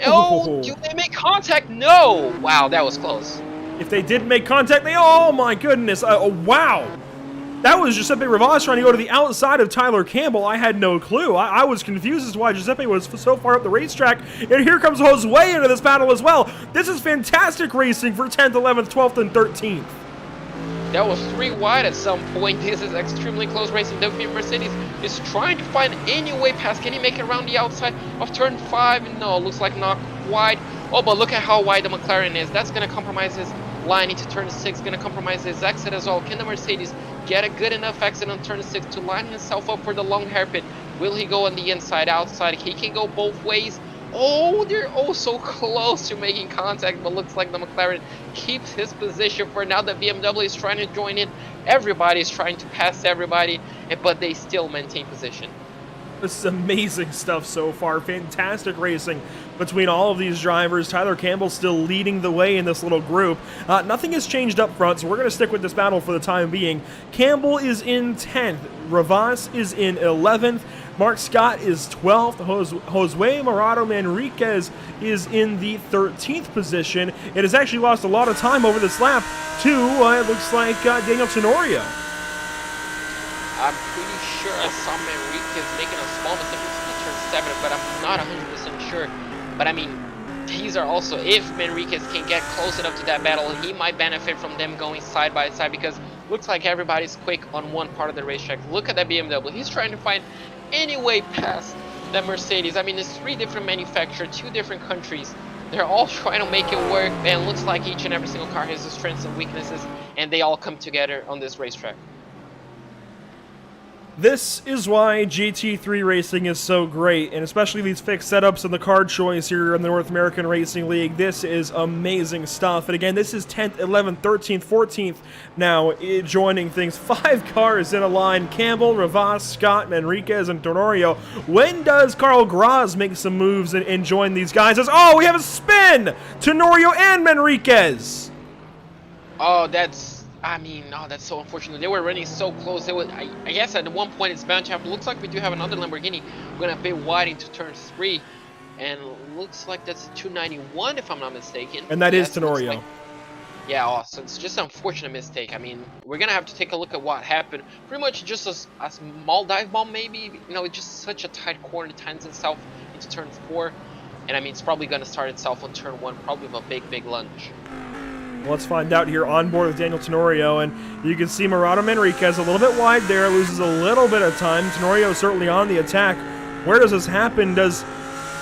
Oh, do they make contact? No. Wow, that was close. If they did make contact, oh my goodness, wow. That was Giuseppe Rivas trying to go to the outside of Tyler Campbell. I had no clue. I was confused as to why Giuseppe was so far up the racetrack. And here comes Josue into this battle as well. This is fantastic racing for 10th, 11th, 12th, and 13th. That was 3 wide at some point. This is extremely close racing. The Mercedes is trying to find any way past. Can he make it around the outside of turn 5? No, looks like not wide. Oh, but look at how wide the McLaren is. That's going to compromise his line into turn 6. Going to compromise his exit as well. Can the Mercedes get a good enough exit on turn 6 to line himself up for the long hairpin? Will he go on the inside, outside? He can go both ways. Oh, they're oh so close to making contact, but looks like the McLaren keeps his position for now. The BMW is trying to join in. Everybody's trying to pass everybody, but they still maintain position. This is amazing stuff so far. Fantastic racing between all of these drivers. Tyler Campbell still leading the way in this little group. Nothing has changed up front, so we're going to stick with this battle for the time being. Campbell is in 10th. Rivas is in 11th. Mark Scott is 12th. Josue Morado Manriquez is in the 13th position. It has actually lost a lot of time over this lap to, it looks like, Daniel Tenorio. I'm pretty sure I saw Manriquez making a small mistake in turn 7, but I'm not 100% sure. But I mean, these are also, if Manriquez can get close enough to that battle, he might benefit from them going side by side, because looks like everybody's quick on one part of the racetrack. Look at that BMW. He's trying to find any way past that Mercedes. I mean, there's 3 different manufacturers, 2 different countries. They're all trying to make it work, and it looks like each and every single car has its strengths and weaknesses, and they all come together on this racetrack. This is why GT3 racing is so great, and especially these fixed setups and the car choice here in the North American Racing League. This is amazing stuff. And again, this is 10th, 11th, 13th, 14th now joining things. 5 cars in a line. Campbell, Rivas, Scott, Manriquez, and Tenorio. When does Carl Graz make some moves and join these guys? Oh, we have a spin! Tenorio and Manriquez! Oh, I mean, no, that's so unfortunate. They were running so close. They would, I guess at one point it's bound to happen. Looks like we do have another Lamborghini. We're going to bit wide into turn 3. And looks like that's a 291 if I'm not mistaken. And that is Tenorio. Like, yeah, so it's just an unfortunate mistake. I mean, we're going to have to take a look at what happened. Pretty much just a small dive bomb maybe. You know, it's just such a tight corner. It turns itself into turn 4. And I mean, it's probably going to start itself on turn 1. Probably with a big lunge. Let's find out here on board with Daniel Tenorio, and you can see Morado Manriquez a little bit wide there, loses a little bit of time. Tenorio certainly on the attack. Where does this happen? Does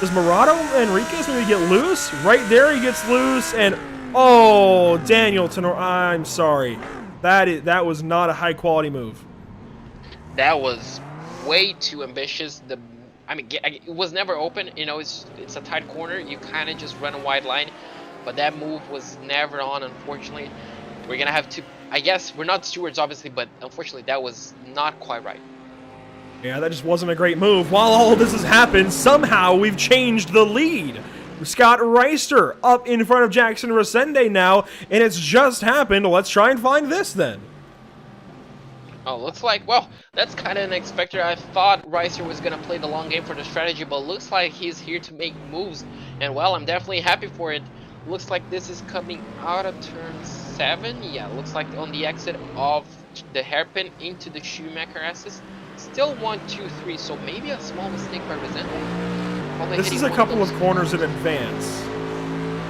Morado Manriquez maybe get loose? Right there he gets loose, and oh, Daniel Tenorio, I'm sorry. That was not a high quality move. That was way too ambitious. I mean, it was never open. You know, it's a tight corner. You kind of just run a wide line. But that move was never on, unfortunately. We're going to have to, I guess, we're not stewards, obviously, but unfortunately, that was not quite right. Yeah, that just wasn't a great move. While all of this has happened, somehow we've changed the lead. Scott Reister up in front of Jackson Resende now, and it's just happened. Let's try and find this then. Oh, looks like, well, that's kind of unexpected. I thought Reister was going to play the long game for the strategy, but looks like he's here to make moves. And, well, I'm definitely happy for it. Looks like this is coming out of turn 7. Yeah, looks like on the exit of the hairpin into the Schumacher assist. Still 1, 2, 3, so maybe a small mistake by Resende. This is a couple of corners in advance.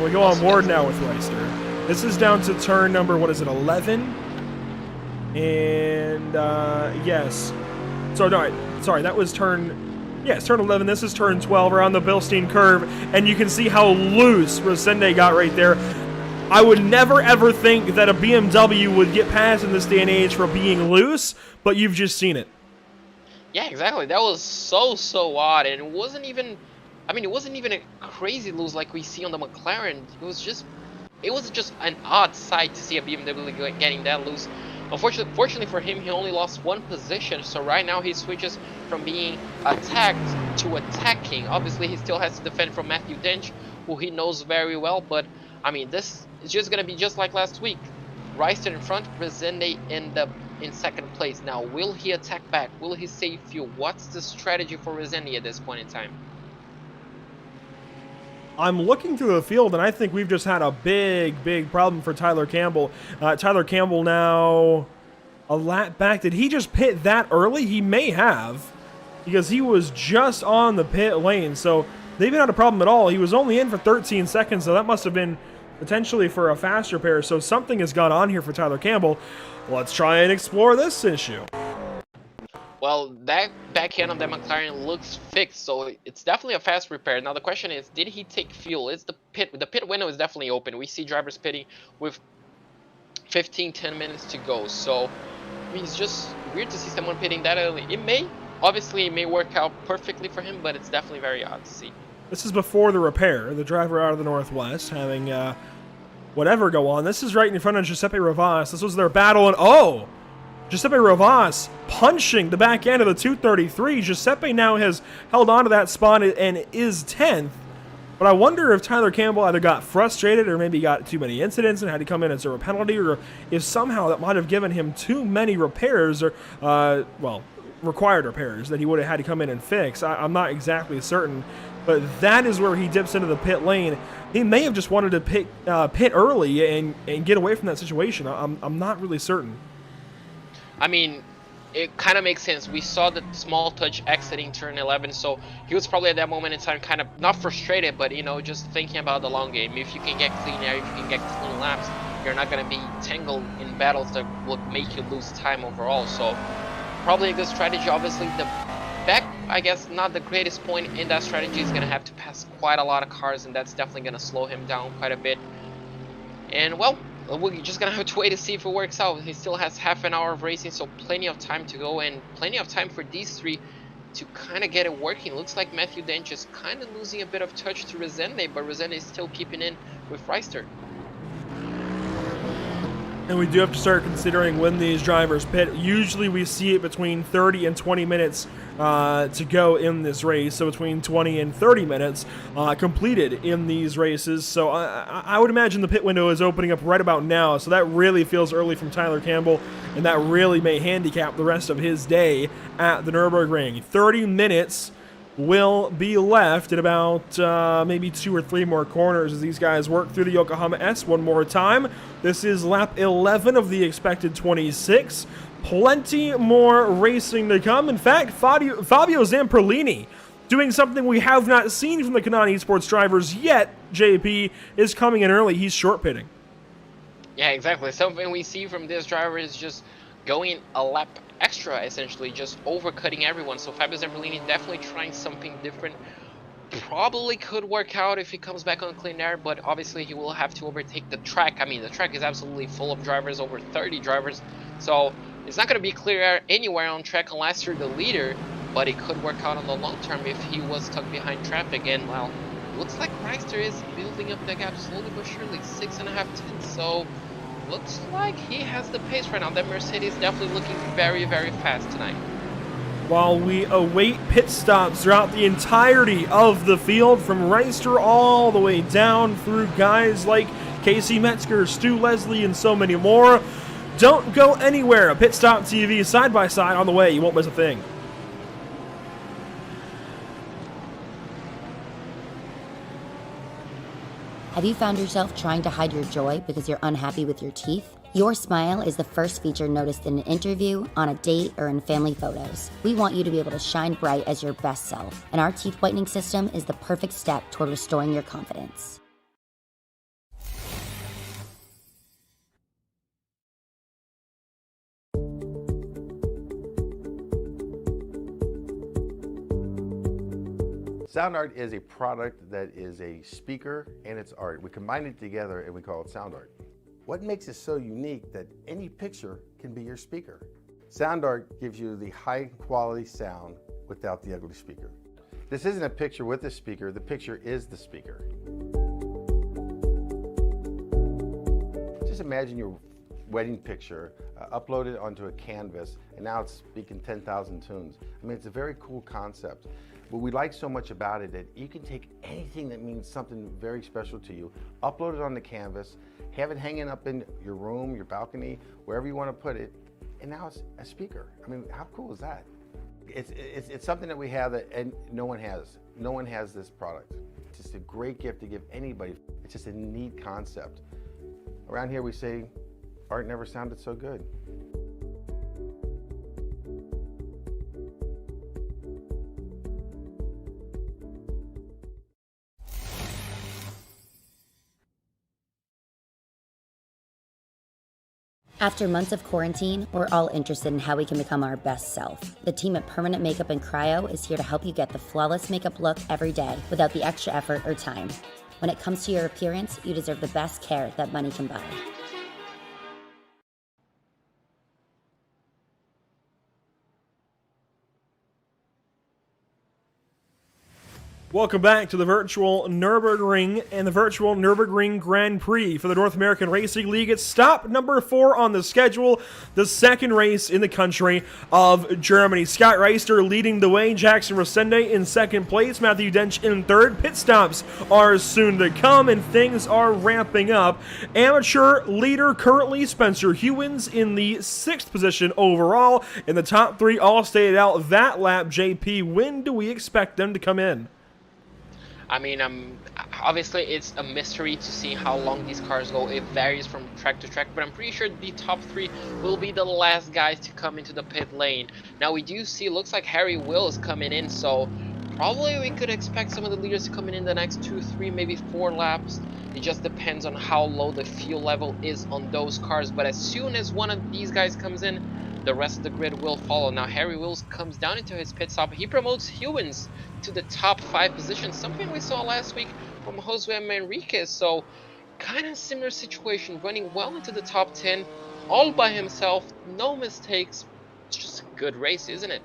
We go on board now with Reister. This is down to turn number, 11? And, yes. So, no, sorry, that was turn... Yes, turn 11. This is turn 12 around the Bilstein curve, and you can see how loose Resende got right there. I would never ever think that a BMW would get past in this day and age for being loose, but you've just seen it. Yeah, exactly. That was so odd, and it wasn't even, I mean, it wasn't even a crazy lose like we see on the McLaren. It was just an odd sight to see a BMW getting that loose. Fortunately for him, he only lost one position, so right now he switches from being attacked to attacking. Obviously, he still has to defend from Matthew Dench, who he knows very well, but I mean, this is just gonna be just like last week. Reister in front, Resende in second place. Now, will he attack back? Will he save fuel? What's the strategy for Resende at this point in time? I'm looking through the field, and I think we've just had a big problem for Tyler Campbell. Tyler Campbell now a lap back. Did he just pit that early? He may have, because he was just on the pit lane. So they haven't had a problem at all. He was only in for 13 seconds, so that must have been potentially for a fast repair. So something has gone on here for Tyler Campbell. Let's try and explore this issue. Well, that backhand of the McLaren looks fixed, so it's definitely a fast repair. Now the question is, did he take fuel? Is the pit window is definitely open. We see drivers pitting with 10 minutes to go. So I mean, it's just weird to see someone pitting that early. It may work out perfectly for him, but it's definitely very odd to see. This is before the repair. The driver out of the Northwest having whatever go on. This is right in front of Giuseppe Ravas. This was their battle, and Giuseppe Ravas punching the back end of the 233. Giuseppe now has held on to that spot and is 10th. But I wonder if Tyler Campbell either got frustrated or maybe got too many incidents and had to come in as a penalty, or if somehow that might have given him too many repairs, or, required repairs that he would have had to come in and fix. I'm not exactly certain. But that is where he dips into the pit lane. He may have just wanted to pit early and get away from that situation. I'm not really certain. I mean, it kind of makes sense. We saw the small touch exiting turn 11, so he was probably at that moment in time kind of not frustrated, but just thinking about the long game. If you can get clean air, if you can get clean laps, you're not going to be tangled in battles that will make you lose time overall. So probably a good strategy. Obviously, the back, I guess, not the greatest point in that strategy. Is going to have to pass quite a lot of cars, and that's definitely going to slow him down quite a bit. And well, we're just gonna have to wait to see if it works out. He still has half an hour of racing, so plenty of time to go, and plenty of time for these three to kind of get it working. Looks like Matthew Dench is kind of losing a bit of touch to Resende, but Resende is still keeping in with Reister. And we do have to start considering when these drivers pit. Usually we see it between 30 and 20 minutes to go in this race. So between 20 and 30 minutes completed in these races. So I would imagine the pit window is opening up right about now. So that really feels early from Tyler Campbell. And that really may handicap the rest of his day at the Nurburgring. 30 minutes will be left in about maybe 2 or 3 more corners as these guys work through the Yokohama S one more time. This is lap 11 of the expected 26. Plenty more racing to come. In fact, Fabio Zamperlini doing something we have not seen from the Kanani Esports drivers yet. JP is coming in early. He's short pitting. Yeah, exactly. Something we see from this driver is just going a lap extra, essentially, just overcutting everyone. So Fabio Zamperlini definitely trying something different. Probably could work out if he comes back on clean air, but obviously he will have to overtake the track. I mean, the track is absolutely full of drivers, over 30 drivers, so it's not going to be clear air anywhere on track unless you're the leader, but it could work out on the long term if he was stuck behind traffic. And well, looks like Reister is building up the gap slowly but surely, 6.5 tenths, so looks like he has the pace right now. That Mercedes definitely looking very, very fast tonight. While we await pit stops throughout the entirety of the field, from Reister all the way down through guys like Casey Metzger, Stu Leslie, and so many more. Don't go anywhere. PitStopTV side by side on the way. You won't miss a thing. Have you found yourself trying to hide your joy because you're unhappy with your teeth? Your smile is the first feature noticed in an interview, on a date, or in family photos. We want you to be able to shine bright as your best self, and our teeth whitening system is the perfect step toward restoring your confidence. Sound art is a product that is a speaker and it's art. We combine it together and we call it sound art. What makes it so unique that any picture can be your speaker? Sound art gives you the high quality sound without the ugly speaker. This isn't a picture with a speaker, the picture is the speaker. Just imagine you're wedding picture, upload it onto a canvas, and now it's speaking 10,000 tunes. I mean, it's a very cool concept. What we like so much about it that you can take anything that means something very special to you, upload it on the canvas, have it hanging up in your room, your balcony, wherever you want to put it, and now it's a speaker. I mean, how cool is that? It's something that we have that and no one has. No one has this product. It's just a great gift to give anybody. It's just a neat concept. Around here we say, art never sounded so good. After months of quarantine, we're all interested in how we can become our best self. The team at Permanent Makeup and Cryo is here to help you get the flawless makeup look every day without the extra effort or time. When it comes to your appearance, you deserve the best care that money can buy. Welcome back to the virtual Nurburgring and the virtual Nurburgring Grand Prix for the North American Racing League. It's stop number 4 on the schedule, the second race in the country of Germany. Scott Reister leading the way, Jackson Resende in second place, Matthew Dench in third. Pit stops are soon to come and things are ramping up. Amateur leader currently Spencer Hewins in the 6th position overall. In the top 3 all stayed out that lap. JP, when do we expect them to come in? I mean, obviously it's a mystery to see how long these cars go. It varies from track to track, but I'm pretty sure the top 3 will be the last guys to come into the pit lane. Now we do see, looks like Harry Wills coming in, so probably we could expect some of the leaders to come in the next 2, 3, maybe 4 laps. It just depends on how low the fuel level is on those cars, but as soon as one of these guys comes in, the rest of the grid will follow. Now Harry Wills comes down into his pit stop. He promotes Hewins to the top 5 position, something we saw last week from Jose Manriquez. So kind of similar situation, running well into the top 10 all by himself, no mistakes. It's just a good race, isn't it?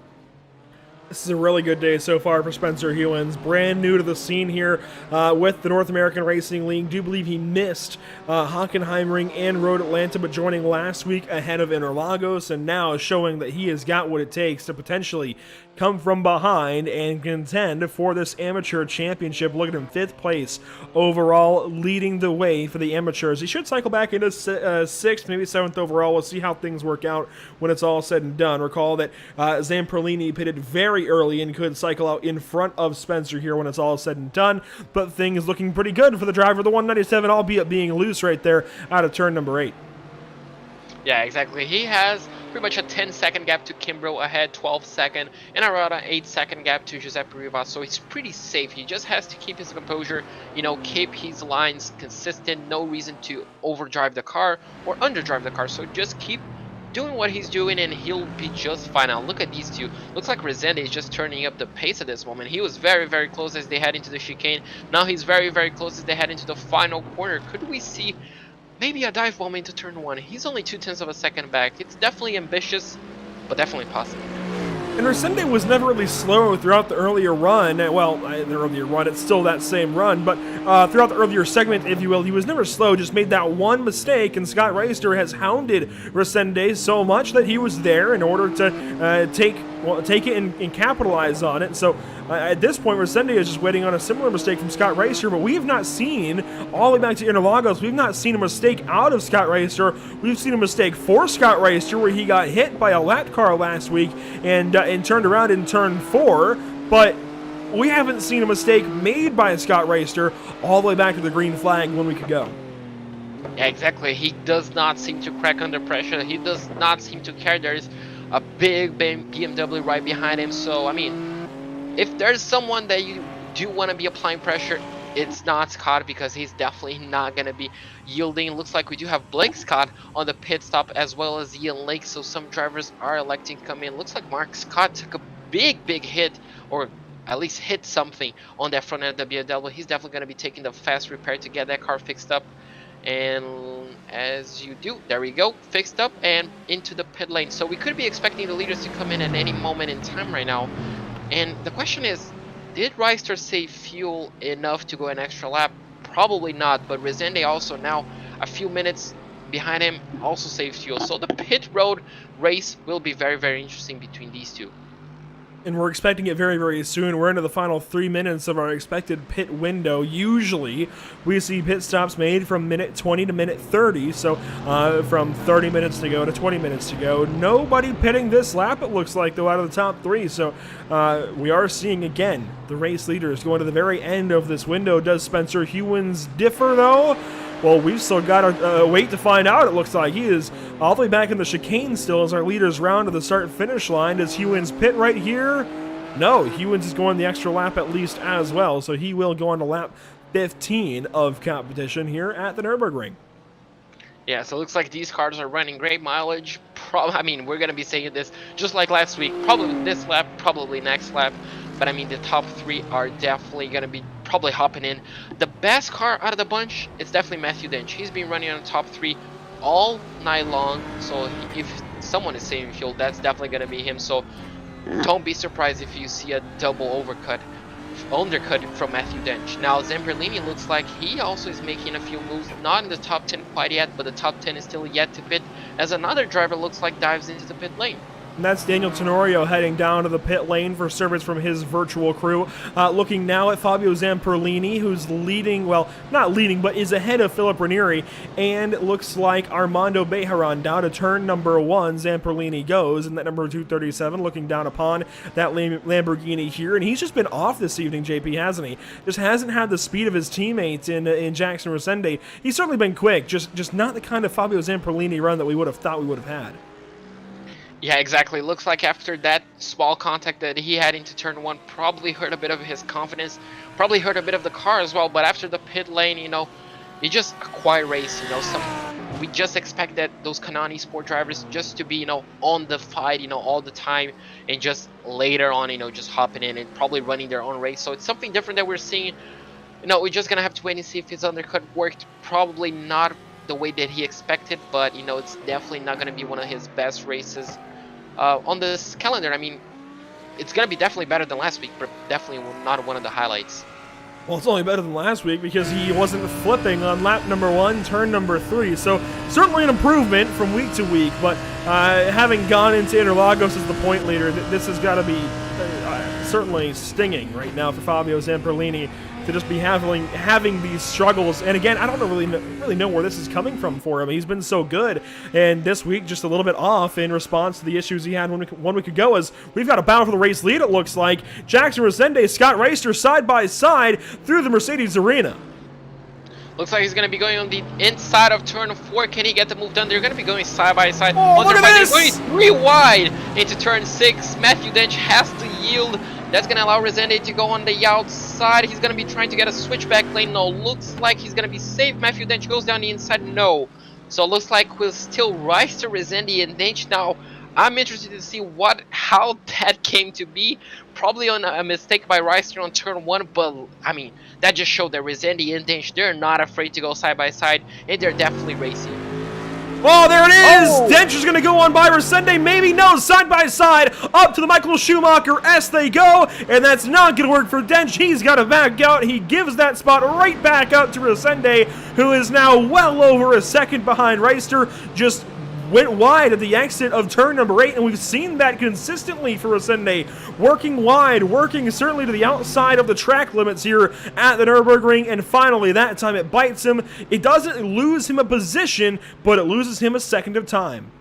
This is a really good day so far for Spencer Hewins. Brand new to the scene here with the North American Racing League. Do believe he missed Hockenheimring and Road Atlanta, but joining last week ahead of Interlagos, and now showing that he has got what it takes to potentially come from behind and contend for this amateur championship. Look at him, 5th place overall, leading the way for the amateurs. He should cycle back into 6th, maybe 7th overall. We'll see how things work out when it's all said and done. Recall that Zamperlini pitted very early and could cycle out in front of Spencer here when it's all said and done, but things looking pretty good for the driver of the 197, albeit being loose right there out of turn number 8. Yeah, exactly. He has pretty much a 10-second gap to Kimbrough ahead, 12-second, and around an 8-second gap to Giuseppe Rivas, so he's pretty safe. He just has to keep his composure, you know, keep his lines consistent, no reason to overdrive the car or underdrive the car, so just keep doing what he's doing and he'll be just fine. Now look at these two. Looks like Resende is just turning up the pace at this moment. He was very, very close as they head into the chicane. Now he's very, very close as they head into the final corner. Could we see maybe a dive bomb into turn 1? He's only 0.2 of a second back. It's definitely ambitious, but definitely possible. And Resende was never really slow throughout the earlier run. Well, the earlier run, it's still that same run, but throughout the earlier segment, if you will, he was never slow, just made that one mistake, and Scott Reister has hounded Resende so much that he was there in order to take it and capitalize on it. So at this point, Resende is just waiting on a similar mistake from Scott Reister, but we have not seen, all the way back to Interlagos, we've not seen a mistake out of Scott Reister. We've seen a mistake for Scott Reister where he got hit by a lap car last week and turned around in turn 4, but we haven't seen a mistake made by Scott Reister all the way back to the green flag 1 week ago. Yeah, exactly. He does not seem to crack under pressure. He does not seem to care. There's a big BMW right behind him. So, I mean, if there's someone that you do want to be applying pressure, it's not Scott, because he's definitely not going to be yielding. Looks like we do have Blake Scott on the pit stop as well as Ian Lake, so some drivers are electing to come in. Looks like Mark Scott took a big hit, or at least hit something on that front end of the BMW. He's definitely going to be taking the fast repair to get that car fixed up. And as you do, there we go, fixed up and into the pit lane. So we could be expecting the leaders to come in at any moment in time right now. And the question is, did Reister save fuel enough to go an extra lap? Probably not, but Resende also now a few minutes behind him also saves fuel. So the pit road race will be very, very interesting between these two. And we're expecting it very, very soon. We're into the final 3 minutes of our expected pit window. Usually, we see pit stops made from minute 20 to minute 30, so from 30 minutes to go to 20 minutes to go. Nobody pitting this lap, it looks like, though, out of the top 3, so we are seeing, again, the race leaders going to the very end of this window. Does Spencer Hewins differ, though? Well, we've still got to wait to find out. It looks like he is all the way back in the chicane still as our leaders round to the start-finish line. Does Hewins pit right here? No, Hewins is going the extra lap at least as well, so he will go on to lap 15 of competition here at the Nurburgring. Yeah, so it looks like these cars are running great mileage. I mean, we're going to be saying this just like last week. Probably this lap, probably next lap. But I mean, the top 3 are definitely going to be probably hopping in. The best car out of the bunch is definitely Matthew Dench. He's been running on the top 3 all night long. So if someone is saving fuel, that's definitely going to be him. So don't be surprised if you see a double undercut from Matthew Dench. Now Zamperlini looks like he also is making a few moves, not in the top 10 quite yet, but the top 10 is still yet to pit, as another driver looks like dives into the pit lane. And that's Daniel Tenorio heading down to the pit lane for service from his virtual crew. Looking now at Fabio Zamperlini, who's leading, well, not leading, but is ahead of Philip Ranieri. And it looks like Armando Bejaran down to turn number 1. Zamperlini goes, and that number 237 looking down upon that Lamborghini here. And he's just been off this evening, JP, hasn't he? Just hasn't had the speed of his teammates in Jackson Resende. He's certainly been quick, just not the kind of Fabio Zamperlini run that we would have thought we would have had. Yeah, exactly. Looks like after that small contact that he had into turn 1 probably hurt a bit of his confidence, probably hurt a bit of the car as well. But after the pit lane, you know, it's just a quiet race. You know, we just expect that those Kanani Sport drivers just to be, you know, on the fight, you know, all the time, and just later on, you know, just hopping in and probably running their own race. So it's something different that we're seeing. You know, we're just gonna have to wait and see if his undercut worked. Probably not the way that he expected, but you know, it's definitely not going to be one of his best races on this calendar. I mean, it's going to be definitely better than last week, but definitely not one of the highlights. Well, it's only better than last week because he wasn't flipping on lap number 1, turn number 3. So certainly an improvement from week to week, but having gone into Interlagos as the point leader, this has got to be certainly stinging right now for Fabio Zamperlini to just be having these struggles. And again, I don't really know where this is coming from for him. He's been so good, and this week just a little bit off in response to the issues he had one week ago. As we've got a battle for the race lead, it looks like. Jackson Resende, Scott Reister side by side through the Mercedes arena. Looks like he's going to be going on the inside of turn 4. Can he get the move done? They're going to be going side by side. Oh, look at this! Going 3 wide into turn 6. Matthew Dench has to yield. That's going to allow Resende to go on the outside. He's going to be trying to get a switchback lane. No, looks like he's going to be safe. Matthew Dench goes down the inside. No. So it looks like we'll still rise to Resende and Dench now. I'm interested to see how that came to be. Probably on a mistake by Reister on turn 1, but I mean, that just showed that Resende and Dench, they're not afraid to go side by side, and they're definitely racing. Oh, there it is! Oh. Dench is going to go on by Resende, maybe no, side by side, up to the Michael Schumacher S they go, and that's not going to work for Dench. He's got to back out. He gives that spot right back out to Resende, who is now well over a second behind Reister, just went wide at the exit of turn number 8, and we've seen that consistently for Resende. Working wide, working certainly to the outside of the track limits here at the Nurburgring, and finally, that time it bites him. It doesn't lose him a position, but it loses him a second of time.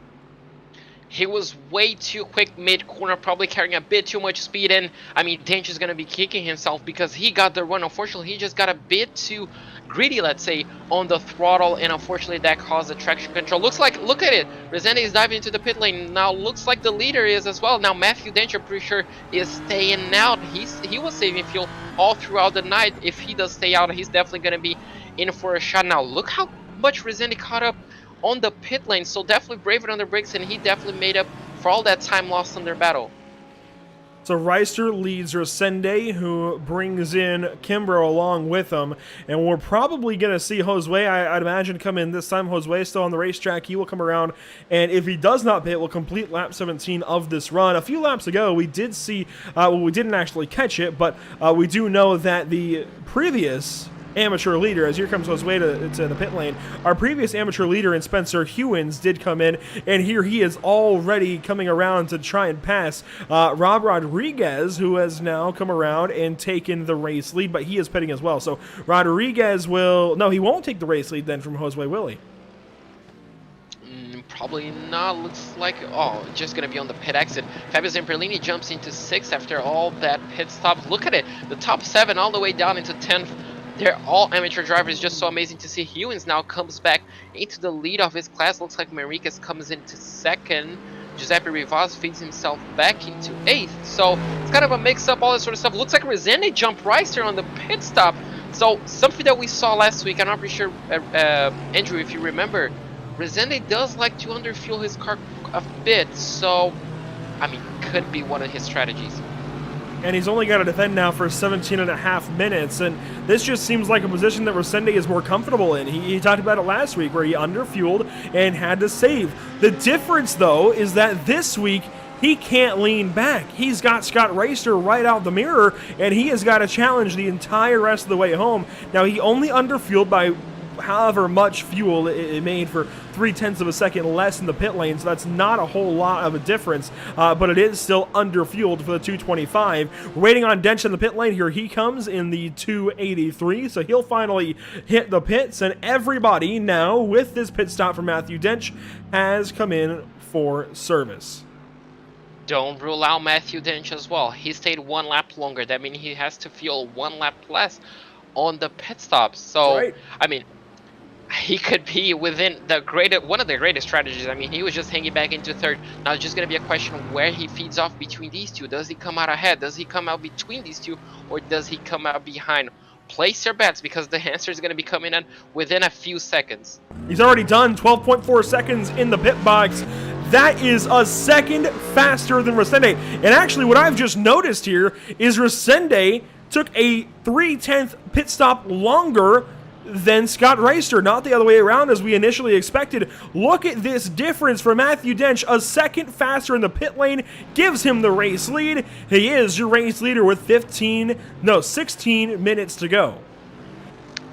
He was way too quick mid-corner, probably carrying a bit too much speed, and I mean, Dench is going to be kicking himself because he got the run. Unfortunately, he just got a bit too greedy, let's say, on the throttle, and unfortunately that caused the traction control. Look at it, Resende is diving into the pit lane. Now looks like the leader is as well. Now Matthew Dench, I'm pretty sure, is staying out. He was saving fuel all throughout the night. If he does stay out, he's definitely going to be in for a shot. Now look how much Resende caught up on the pit lane, so definitely braver on the brakes, and he definitely made up for all that time lost in their battle. So Reister leads Resende, who brings in Kimbrough along with him, and we're probably going to see Josue, I'd imagine, come in this time. Josue still on the racetrack. He will come around, and if he does not pit, will complete lap 17 of this run. A few laps ago, we did see, well, we didn't actually catch it, but we do know that the previous amateur leader, as here comes Josue to the pit lane. Our previous amateur leader in Spencer Hewins did come in, and here he is already coming around to try and pass Rob Rodriguez, who has now come around and taken the race lead, but he is pitting as well. So Rodriguez he won't take the race lead then from Josue Willie. Probably not. Looks like, just gonna be on the pit exit. Fabio Zamperlini jumps into 6th after all that pit stop. Look at it, the top 7 all the way down into 10th. They're all amateur drivers. Just so amazing to see. Hewins now comes back into the lead of his class. Looks like Mariquez comes into 2nd. Giuseppe Rivas feeds himself back into 8th. So it's kind of a mix-up, all this sort of stuff. Looks like Resende jumped Reister on the pit stop. So something that we saw last week, I'm not pretty sure, Andrew, if you remember, Resende does like to underfuel his car a bit, so, I mean, could be one of his strategies. And he's only got to defend now for 17.5 minutes, and this just seems like a position that Resende is more comfortable in. He talked about it last week, where he underfueled and had to save. The difference, though, is that this week, he can't lean back. He's got Scott Reister right out the mirror, and he has got to challenge the entire rest of the way home. Now, he only underfueled by however much fuel it made, for 0.3 of a second less in the pit lane, so that's not a whole lot of a difference, but it is still underfueled for the 225. We're waiting on Dench in the pit lane. Here he comes in the 283, so he'll finally hit the pits, and everybody now, with this pit stop from Matthew Dench, has come in for service. Don't rule out Matthew Dench as well. He stayed 1 lap longer. That means he has to fuel 1 lap less on the pit stops. So, right. I mean, he could be within one of the greatest strategies. I mean, he was just hanging back into 3rd. Now it's just going to be a question of where he feeds off between these two. Does he come out ahead? Does he come out between these two? Or does he come out behind? Place your bets, because the answer is going to be coming in within a few seconds. He's already done 12.4 seconds in the pit box. That is a second faster than Resende. And actually, what I've just noticed here is Resende took a 0.3 pit stop longer than Scott Reister, not the other way around as we initially expected. Look at this difference for Matthew Dench. A second faster in the pit lane gives him the race lead. He is your race leader with 16 minutes to go.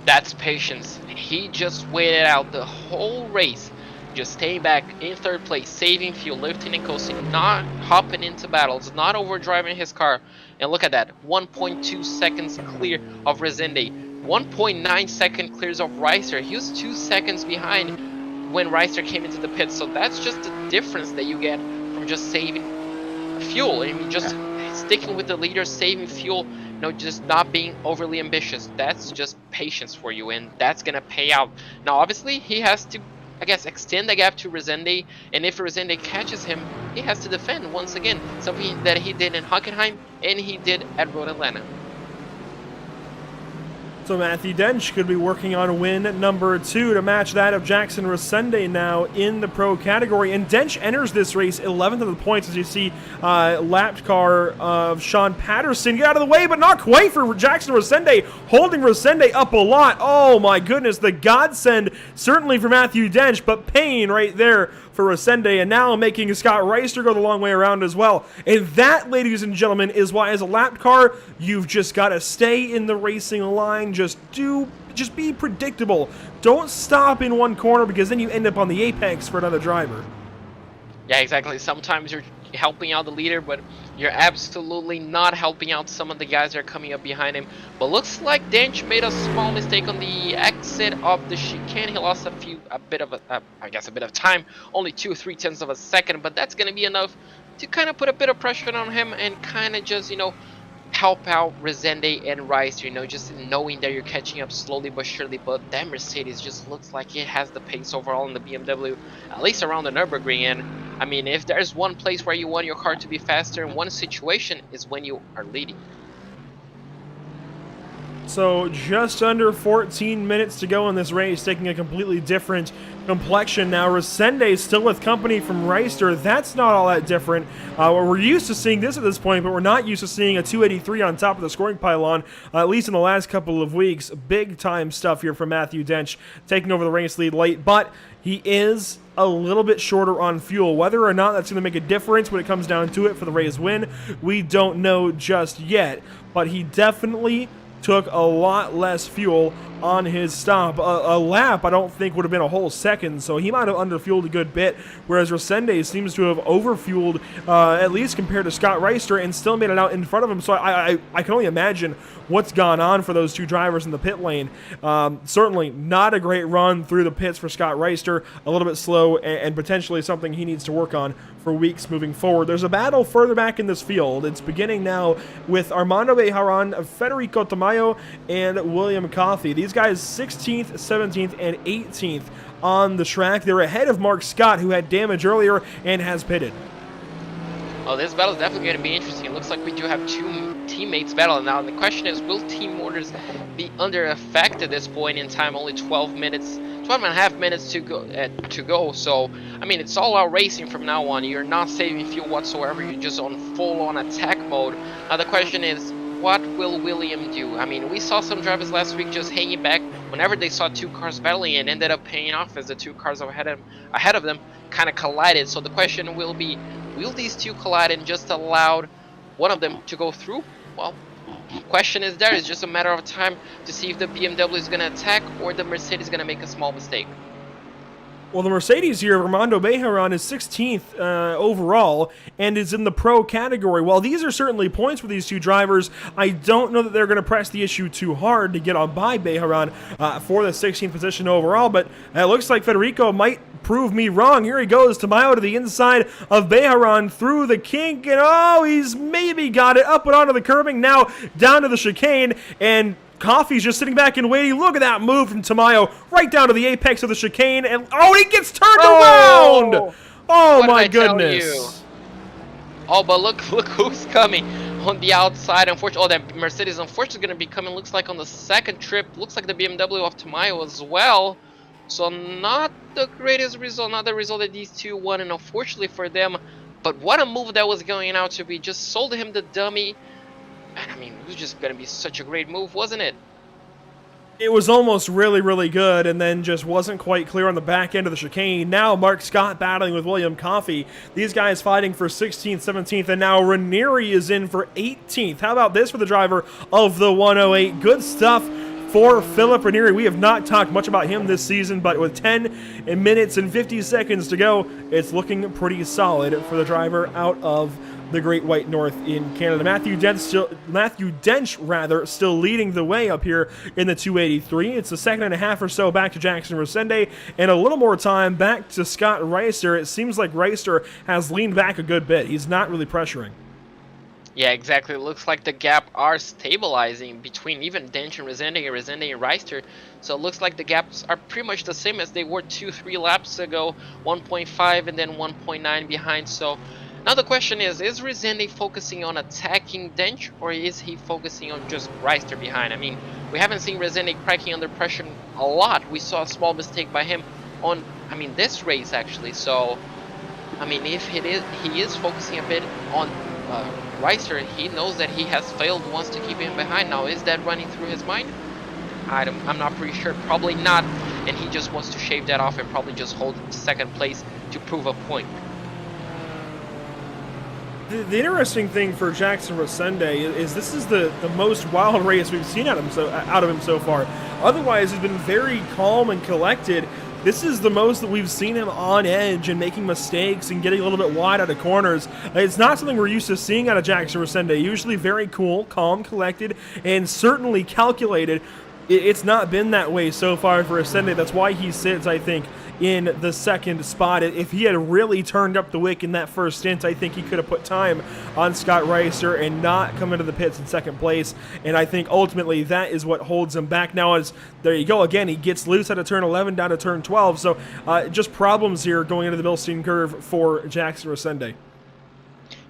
That's patience. He just waited out the whole race, just staying back in 3rd place, saving fuel, lifting and coasting, not hopping into battles, not overdriving his car. And look at that, 1.2 seconds clear of Resende, 1.9 second clears of Reister. He was 2 seconds behind when Reister came into the pit. So that's just the difference that you get from just saving fuel. I mean, just sticking with the leader, saving fuel, just not being overly ambitious. That's just patience for you, and that's gonna pay out. Now, obviously, he has to, I guess, extend the gap to Resende, and if Resende catches him, he has to defend once again, something that he did in Hockenheim and he did at Road Atlanta. So Matthew Dench could be working on win number 2 to match that of Jackson Resende now in the pro category. And Dench enters this race 11th of the points, as you see lapped car of Sean Patterson get out of the way, but not quite for Jackson Resende, holding Resende up a lot. Oh my goodness, the godsend certainly for Matthew Dench, but pain right there for Resende, and now making Scott Reister go the long way around as well. And that, ladies and gentlemen, is why as a lapped car, you've just got to stay in the racing line. Just be predictable. Don't stop in one corner, because then you end up on the apex for another driver. Yeah, exactly. Sometimes you're helping out the leader, but you're absolutely not helping out some of the guys that are coming up behind him. But looks like Dench made a small mistake on the exit of the chicane. He lost a bit of time, only 2 or 0.3 of a second, but that's going to be enough to kind of put a bit of pressure on him and kind of just, help out Resende and Reister, just knowing that you're catching up slowly but surely. But that Mercedes just looks like it has the pace overall in the BMW, at least around the Nurburgring. And I mean, if there's one place where you want your car to be faster in one situation, is when you are leading. So just under 14 minutes to go in this race, taking a completely different complexion now. Resende still with company from Reister. That's not all that different. We're used to seeing this at this point, but we're not used to seeing a 283 on top of the scoring pylon, at least in the last couple of weeks. Big time stuff here from Matthew Dench, taking over the race lead late, but he is a little bit shorter on fuel. Whether or not that's going to make a difference when it comes down to it for the race win, we don't know just yet, but he definitely took a lot less fuel on his stop. A lap, I don't think, would have been a whole second, so he might have underfueled a good bit, whereas Resende seems to have overfueled, at least compared to Scott Reister, and still made it out in front of him. So I can only imagine what's gone on for those two drivers in the pit lane. Certainly not a great run through the pits for Scott Reister, a little bit slow, and potentially something he needs to work on for weeks moving forward. There's a battle further back in this field. It's beginning now with Armando Bejarran, Federico Tamayo, and William Coffey. These guys 16th, 17th, and 18th on the track. They're ahead of Mark Scott, who had damage earlier and has pitted. Oh, this battle is definitely going to be interesting. It looks like we do have two teammates battling now. And the question is, will team orders be under effect at this point in time? Only 12 and a half minutes to go. So, I mean, it's all out racing from now on. You're not saving fuel whatsoever. You're just on full-on attack mode. Now, the question is, what will William do? I mean, we saw some drivers last week just hanging back whenever they saw two cars battling and ended up paying off as the two cars ahead of them kind of collided. So the question will be, will these two collide and just allow one of them to go through? Well, question is there. It's just a matter of time to see if the BMW is going to attack or the Mercedes is going to make a small mistake. Well, the Mercedes here, Armando Bejarran, is 16th overall and is in the pro category. While these are certainly points for these two drivers, I don't know that they're going to press the issue too hard to get on by Bejarran for the 16th position overall, but it looks like Federico might prove me wrong. Here he goes, Tamayo to the inside of Bejarran through the kink, and oh, he's maybe got it up and onto the curbing, now down to the chicane, and Coffey's just sitting back and waiting. Look at that move from Tamayo right down to the apex of the chicane, and oh, he gets turned around! Oh my goodness! Oh, but look who's coming on the outside. Unfortunately, oh, that Mercedes unfortunately is going to be coming. Looks like on the second trip. Looks like the BMW of Tamayo as well. So not the greatest result, not the result that these two won, and unfortunately for them. But what a move that was going out to be. Just sold him the dummy. And I mean, it was just going to be such a great move, wasn't it? It was almost really, really good, and then just wasn't quite clear on the back end of the chicane. Now Mark Scott battling with William Coffey. These guys fighting for 16th, 17th, and now Ranieri is in for 18th. How about this for the driver of the 108? Good stuff for Philip Ranieri. We have not talked much about him this season, but with 10 minutes and 50 seconds to go, it's looking pretty solid for the driver out of the Great White North in Canada. Matthew Dench still leading the way up here in the 283. It's a second and a half or so back to Jackson Resende, and a little more time back to Scott Reister. It seems like Reister has leaned back a good bit. He's not really pressuring. Yeah, exactly. It looks like the gap are stabilizing between even Dench and Resende and Reister. So it looks like the gaps are pretty much the same as they were 2-3 laps ago. 1.5 and then 1.9 behind. So now the question is Resende focusing on attacking Dench, or is he focusing on just Reister behind? I mean, we haven't seen Resende cracking under pressure a lot. We saw a small mistake by him on, this race actually. So, if he is focusing a bit on Reister, he knows that he has failed once to keep him behind. Now, is that running through his mind? I'm not pretty sure. Probably not. And he just wants to shave that off and probably just hold second place to prove a point. The interesting thing for Jackson Resende is this is the most wild race we've seen out of him so far. Otherwise, he's been very calm and collected. This is the most that we've seen him on edge and making mistakes and getting a little bit wide out of corners. It's not something we're used to seeing out of Jackson Resende. Usually very cool, calm, collected, and certainly calculated. It's not been that way so far for Resende. That's why he sits, I think, in the second spot. If he had really turned up the wick in that first stint, I think he could have put time on Scott Reister and not come into the pits in second place. And I think ultimately that is what holds him back. Now, there you go again, he gets loose out of turn 11 down to turn 12. So just problems here going into the Bilstein curve for Jackson Resende.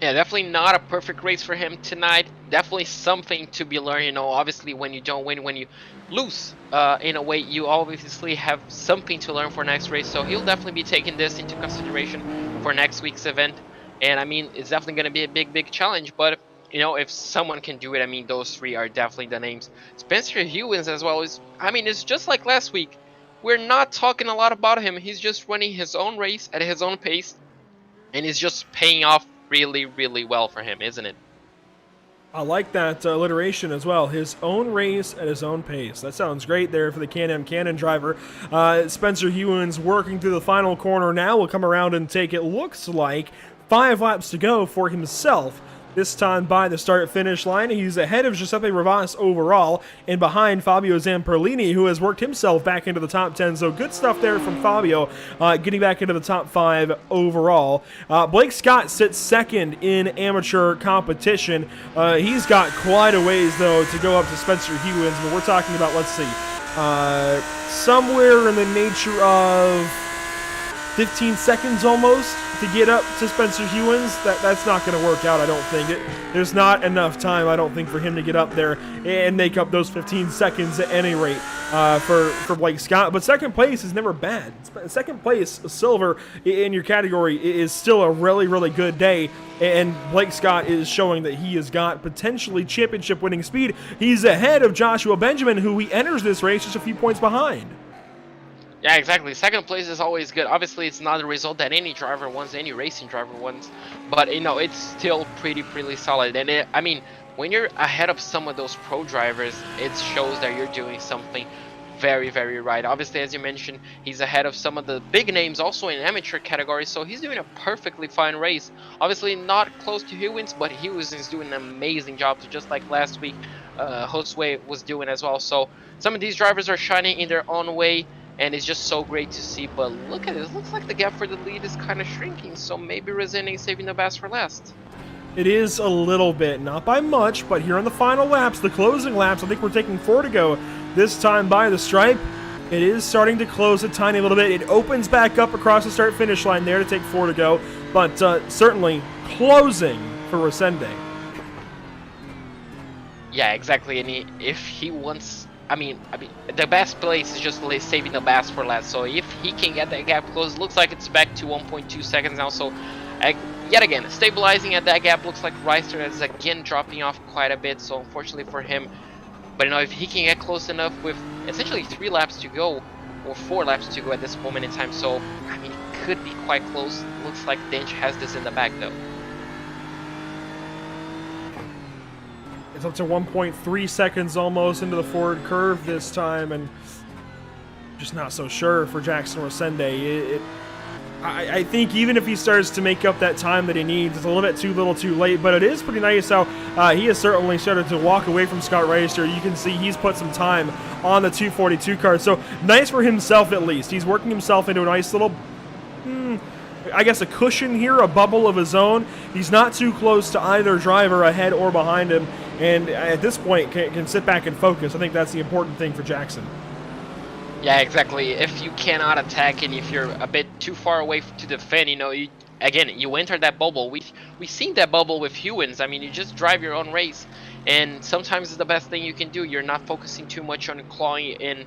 Yeah, definitely not a perfect race for him tonight. Definitely something to be learned. Obviously when you don't win, when you lose, in a way, you obviously have something to learn for next race. So he'll definitely be taking this into consideration for next week's event. And it's definitely going to be a big challenge. But if someone can do it, those three are definitely the names. Spencer Hewins as well it's just like last week. We're not talking a lot about him. He's just running his own race at his own pace, and it's just paying off really well for him, isn't it? I like that alliteration as well. His own race at his own pace. That sounds great there for the Can-Am Cannon driver. Spencer Hewins working through the final corner now will come around and take, it looks like, 5 laps to go for himself. This time by the start-finish line, he's ahead of Giuseppe Rivas overall, and behind Fabio Zamperlini, who has worked himself back into the top 10. So good stuff there from Fabio, getting back into the top 5 overall. Blake Scott sits second in amateur competition. He's got quite a ways, though, to go up to Spencer Hewins, but we're talking about, let's see, somewhere in the nature of 15 seconds almost to get up to Spencer Hewins. That's not going to work out, I don't think. There's not enough time, I don't think, for him to get up there and make up those 15 seconds at any rate for Blake Scott. But second place is never bad. Second place, silver in your category, is still a really, really good day. And Blake Scott is showing that he has got potentially championship winning speed. He's ahead of Joshua Benjamin, who he enters this race just a few points behind. Yeah, exactly. Second place is always good. Obviously, it's not a result that any driver wants, any racing driver wants, but, you know, it's still pretty solid. And I mean, when you're ahead of some of those pro drivers, it shows that you're doing something very, very right. Obviously, as you mentioned, he's ahead of some of the big names also in amateur category, so he's doing a perfectly fine race. Obviously, not close to Hewins, but Hewins is doing an amazing job, just like last week, Josue was doing as well. So some of these drivers are shining in their own way, and it's just so great to see. But look at it, it looks like the gap for the lead is kind of shrinking, so maybe Resende is saving the best for last. It is a little bit, not by much, but here on the final laps, the closing laps, I think we're taking 4 to go this time by the stripe. It is starting to close a tiny little bit. It opens back up across the start-finish line there to take 4 to go, but certainly closing for Resende. Yeah, exactly, and if he wants... I mean, the best place is just saving the best for last. So if he can get that gap closed, looks like it's back to 1.2 seconds now. So yet again, stabilizing at that gap. Looks like Reister is again dropping off quite a bit. So unfortunately for him, but you know, if he can get close enough with essentially 3 laps to go or 4 laps to go at this moment in time. So I mean, it could be quite close. Looks like Dench has this in the bag though. It's up to 1.3 seconds almost into the forward curve this time, and just not so sure for Jackson Resende. I think even if he starts to make up that time that he needs, it's a little bit too little too late, but it is pretty nice how he has certainly started to walk away from Scott Reister. You can see he's put some time on the 242 car, so nice for himself at least. He's working himself into a nice little... I guess a cushion here, a bubble of his own. He's not too close to either driver ahead or behind him, and at this point can sit back and focus. I think that's the important thing for Jackson. Yeah, exactly. If you cannot attack and if you're a bit too far away to defend, you know, you enter that bubble. We've seen that bubble with Hewins. I mean, you just drive your own race, and sometimes it's the best thing you can do. You're not focusing too much on clawing in,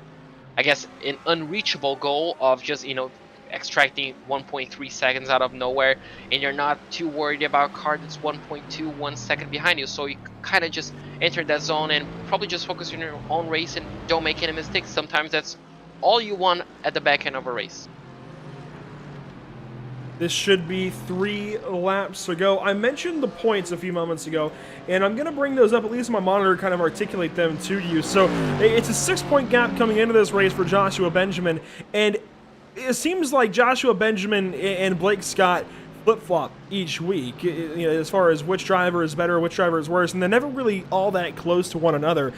I guess, an unreachable goal of just, you know, extracting 1.3 seconds out of nowhere, and you're not too worried about a car that's 1.21 second behind you. So you kind of just enter that zone and probably just focus on your own race and don't make any mistakes. Sometimes that's all you want at the back end of a race. This should be 3 laps to go. I mentioned the points a few moments ago, and I'm going to bring those up, at least on my monitor, kind of articulate them to you. So it's a 6-point gap coming into this race for Joshua Benjamin, and it seems like Joshua Benjamin and Blake Scott flip-flop each week, you know, as far as which driver is better, which driver is worse, and they're never really all that close to one another.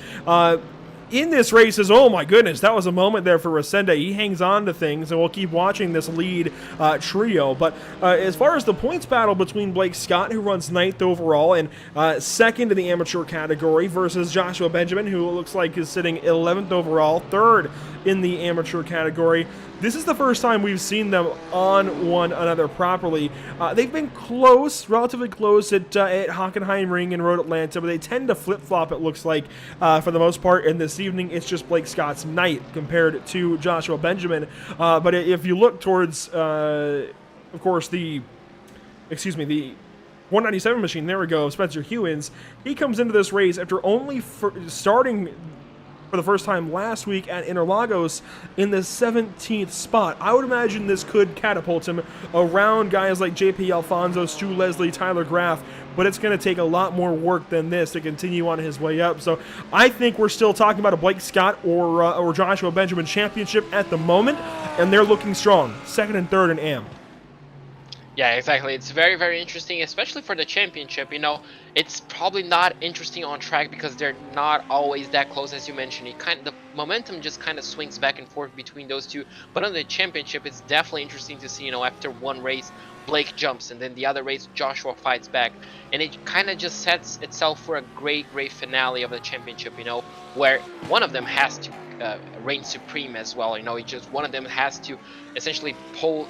In this race is, oh my goodness, that was a moment there for Resende. He hangs on to things, and we'll keep watching this lead trio. But as far as the points battle between Blake Scott, who runs 9th overall and 2nd in the amateur category, versus Joshua Benjamin, who looks like is sitting 11th overall, 3rd in the amateur category. This is the first time we've seen them on one another properly. They've been close, relatively close at Hockenheimring and Road Atlanta, but they tend to flip-flop, it looks like, for the most part. And this evening, it's just Blake Scott's night compared to Joshua Benjamin. But if you look towards, of course, the 197 machine, there we go, Spencer Hewins, he comes into this race after only starting for the first time last week at Interlagos in the 17th spot. I would imagine this could catapult him around guys like JP Alfonso, Stu Leslie, Tyler Graff, but it's going to take a lot more work than this to continue on his way up. So I think we're still talking about a Blake Scott or Joshua Benjamin championship at the moment, and they're looking strong, second and third in AM. Yeah, exactly. It's very, very interesting, especially for the championship. You know, it's probably not interesting on track because they're not always that close, as you mentioned. The momentum just kind of swings back and forth between those two. But on the championship, it's definitely interesting to see, you know, after one race, Blake jumps, and then the other race, Joshua fights back. And it kind of just sets itself for a great, great finale of the championship, you know, where one of them has to reign supreme as well. You know, it just one of them has to essentially pull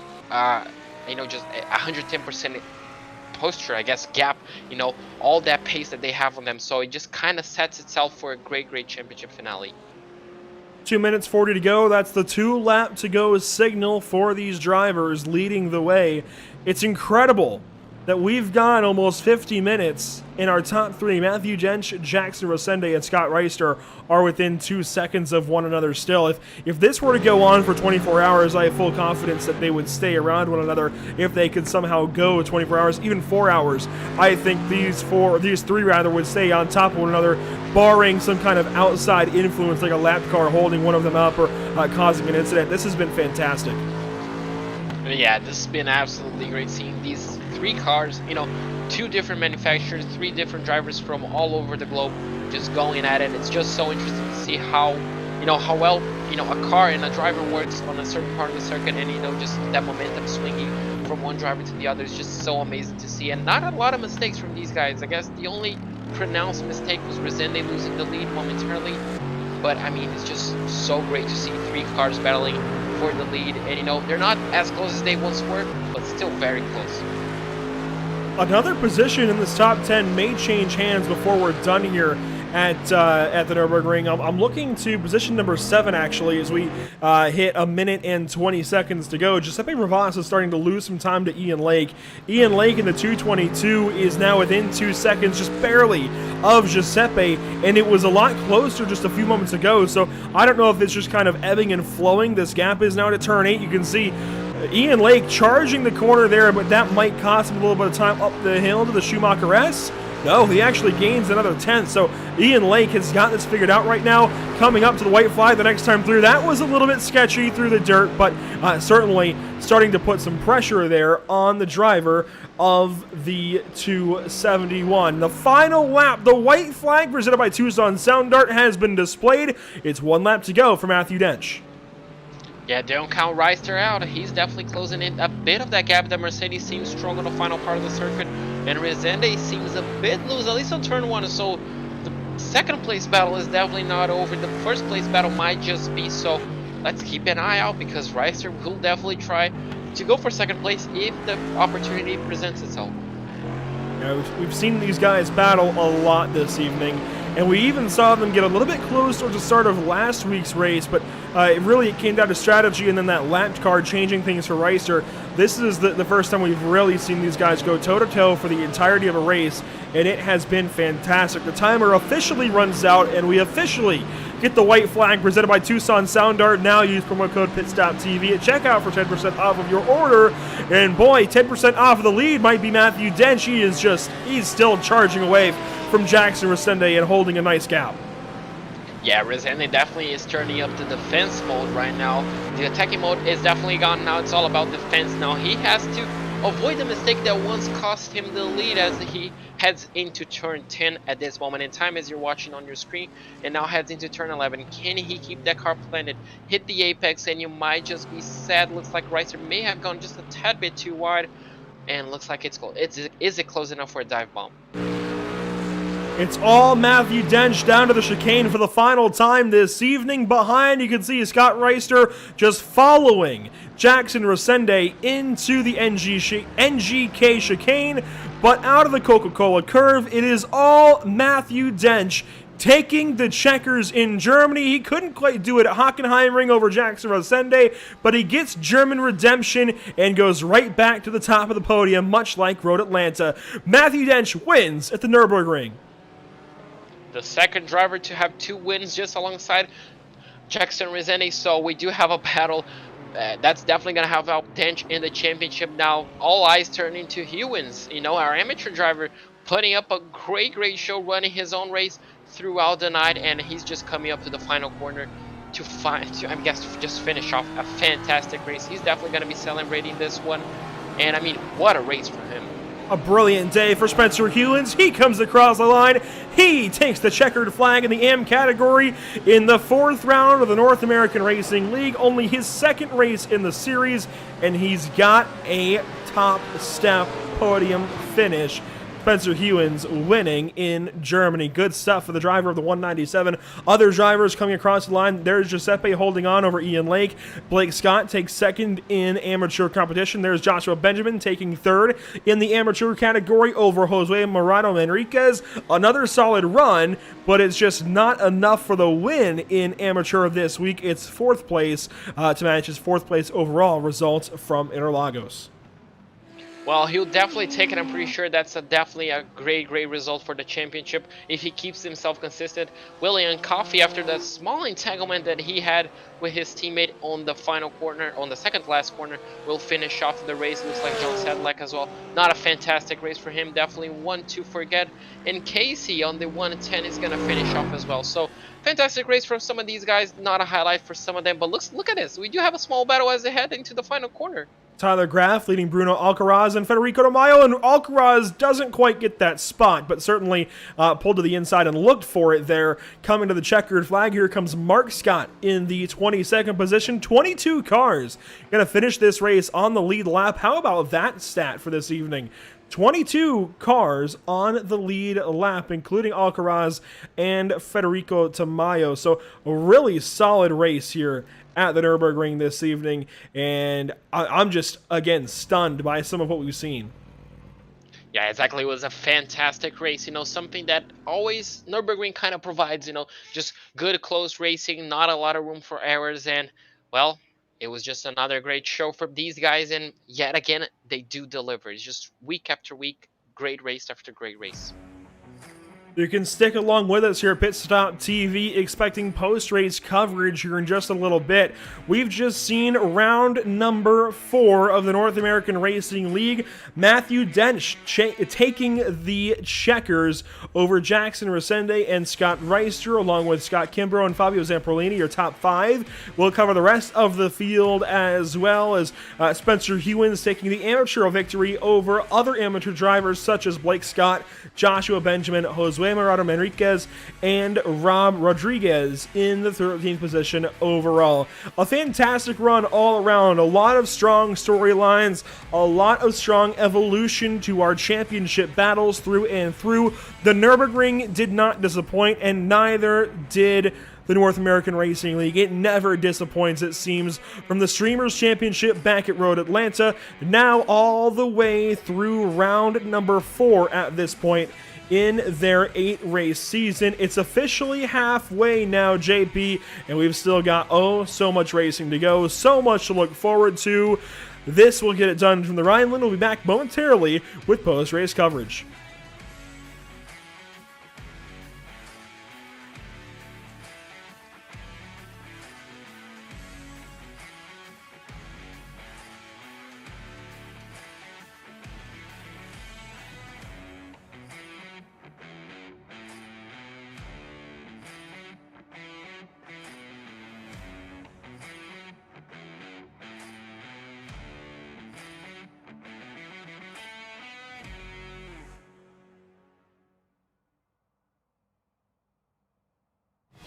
you know, just 110% posture, I guess, gap, you know, all that pace that they have on them. So it just kind of sets itself for a great, great championship finale. 2 minutes 40 to go. That's the 2 lap to go signal for these drivers leading the way. It's incredible that we've gone almost 50 minutes in our top 3. Matthew Dench, Jackson Rosende, and Scott Reister are within 2 seconds of one another still. If this were to go on for 24 hours, I have full confidence that they would stay around one another if they could somehow go 24 hours, even 4 hours. I think these three would stay on top of one another, barring some kind of outside influence like a lap car holding one of them up or causing an incident. This has been fantastic. Yeah, this has been absolutely great seeing these 3 cars, you know, 2 different manufacturers, 3 different drivers from all over the globe just going at it. It's just so interesting to see how well, you know, a car and a driver works on a certain part of the circuit, and, you know, just that momentum swinging from one driver to the other is just so amazing to see. And not a lot of mistakes from these guys. I guess the only pronounced mistake was Resende losing the lead momentarily. But, I mean, it's just so great to see 3 cars battling for the lead. And, you know, they're not as close as they once were, but still very close. Another position in this top 10 may change hands before we're done here at the Nurburgring. I'm looking to position number 7, actually, as we hit 1 minute and 20 seconds to go. Giuseppe Rivas is starting to lose some time to Ian Lake. Ian Lake in the 222 is now within 2 seconds, just barely, of Giuseppe, and it was a lot closer just a few moments ago, so I don't know if it's just kind of ebbing and flowing. This gap is now to turn 8. You can see Ian Lake charging the corner there, but that might cost him a little bit of time up the hill to the Schumacher S. No, he actually gains another 10th, so Ian Lake has got this figured out right now, coming up to the white flag the next time through. That was a little bit sketchy through the dirt, but certainly starting to put some pressure there on the driver of the 271. The final lap, the white flag presented by Tucson Sound Dart has been displayed. It's 1 lap to go for Matthew Dench. Yeah, don't count Reister out. He's definitely closing in a bit of that gap. The Mercedes seems strong on the final part of the circuit, and Resende seems a bit loose, at least on turn 1. So the second place battle is definitely not over. The first place battle might just be. So let's keep an eye out, because Reister will definitely try to go for second place if the opportunity presents itself. Yeah, we've seen these guys battle a lot this evening, and we even saw them get a little bit close towards the start of last week's race, but it came down to strategy and then that lapped car changing things for Reister. This is the first time we've really seen these guys go toe-to-toe for the entirety of a race, and it has been fantastic. The timer officially runs out, and we officially get the white flag presented by Tucson Sound Dart. Now use promo code PitStopTV at checkout for 10% off of your order. And boy, 10% off of the lead might be Matthew Dench. He's still charging away from Jackson Resende and holding a nice gap. Yeah, Resende definitely is turning up the defense mode right now. The attacking mode is definitely gone now. It's all about defense now. He has to avoid the mistake that once cost him the lead as he heads into turn 10 at this moment in time, as you're watching on your screen, and now heads into turn 11. Can he keep that car planted, hit the apex, and you might just be sad. Looks like Reister may have gone just a tad bit too wide, and looks like it's close. Is it close enough for a dive bomb? It's all Matthew Dench down to the chicane for the final time this evening. Behind, you can see Scott Reister just following Jackson Resende into the NGK chicane, but out of the Coca-Cola curve, it is all Matthew Dench taking the checkers in Germany. He couldn't quite do it at Hockenheimring over Jackson Resende, but he gets German redemption and goes right back to the top of the podium, much like Road Atlanta. Matthew Dench wins at the Nurburgring. the second driver to have 2 wins just alongside Jackson Rezende. So we do have a battle that's definitely going to have a dent in the championship. Now all eyes turn into Hewins, you know, our amateur driver, putting up a great show, running his own race throughout the night, and he's just coming up to the final corner to I guess just finish off a fantastic race. He's definitely going to be celebrating this one, and I mean, what a race for him. A brilliant day for Spencer Hewins. He comes across the line. He takes the checkered flag in the AM category in the 4th round of the North American Racing League. Only his 2nd race in the series, and he's got a top step podium finish. Spencer Hewins winning in Germany. Good stuff for the driver of the 197. Other drivers coming across the line. There's Giuseppe holding on over Ian Lake. Blake Scott takes 2nd in amateur competition. There's Joshua Benjamin taking 3rd in the amateur category over Jose Morado Enriquez. Another solid run, but it's just not enough for the win in amateur this week. It's 4th place to match his 4th place overall results from Interlagos. Well, he'll definitely take it. I'm pretty sure that's definitely a great result for the championship if he keeps himself consistent. William Coffey, after that small entanglement that he had with his teammate on the final corner, on the second to last corner, will finish off the race. Looks like John Sedlak as well. Not a fantastic race for him. Definitely one to forget. And Casey on the 110 is going to finish off as well. So fantastic race from some of these guys. Not a highlight for some of them, but look at this. We do have a small battle as they head into the final corner. Tyler Graff leading Bruno Alcaraz and Federico De Maio, and Alcaraz doesn't quite get that spot, but certainly pulled to the inside and looked for it there. Coming to the checkered flag, here comes Mark Scott in the 22nd position. 22 cars going to finish this race on the lead lap. How about that stat for this evening? 22 cars on the lead lap, including Alcaraz and Federico Tamayo. So a really solid race here at the Nurburgring this evening, and I'm just, again, stunned by some of what we've seen. Yeah, exactly. It was a fantastic race, you know, something that always Nurburgring kind of provides, you know, just good close racing, not a lot of room for errors, and, well, it was just another great show for these guys, and yet again, they do deliver. It's just week after week, great race after great race. You can stick along with us here at PitStopTV, expecting post-race coverage here in just a little bit. We've just seen round number 4 of the North American Racing League. Matthew Dench taking the checkers over Jackson Resende and Scott Reister, along with Scott Kimbrough and Fabio Zamperlini, your top 5. We'll cover the rest of the field, as well as Spencer Hewins taking the amateur victory over other amateur drivers such as Blake Scott, Joshua Benjamin, Jose Morado Enriquez, and Rob Rodriguez in the 13th position overall. A fantastic run all around. A lot of strong storylines, a lot of strong evolution to our championship battles through and through. The Nürburgring did not disappoint, and neither did the North American Racing League. It never disappoints, it seems, from the Streamers Championship back at Road Atlanta, now all the way through round number 4 at this point in their 8-race season. It's officially halfway now, JP, and we've still got, so much racing to go, so much to look forward to. This will get it done from the Rhineland. We'll be back momentarily with post-race coverage.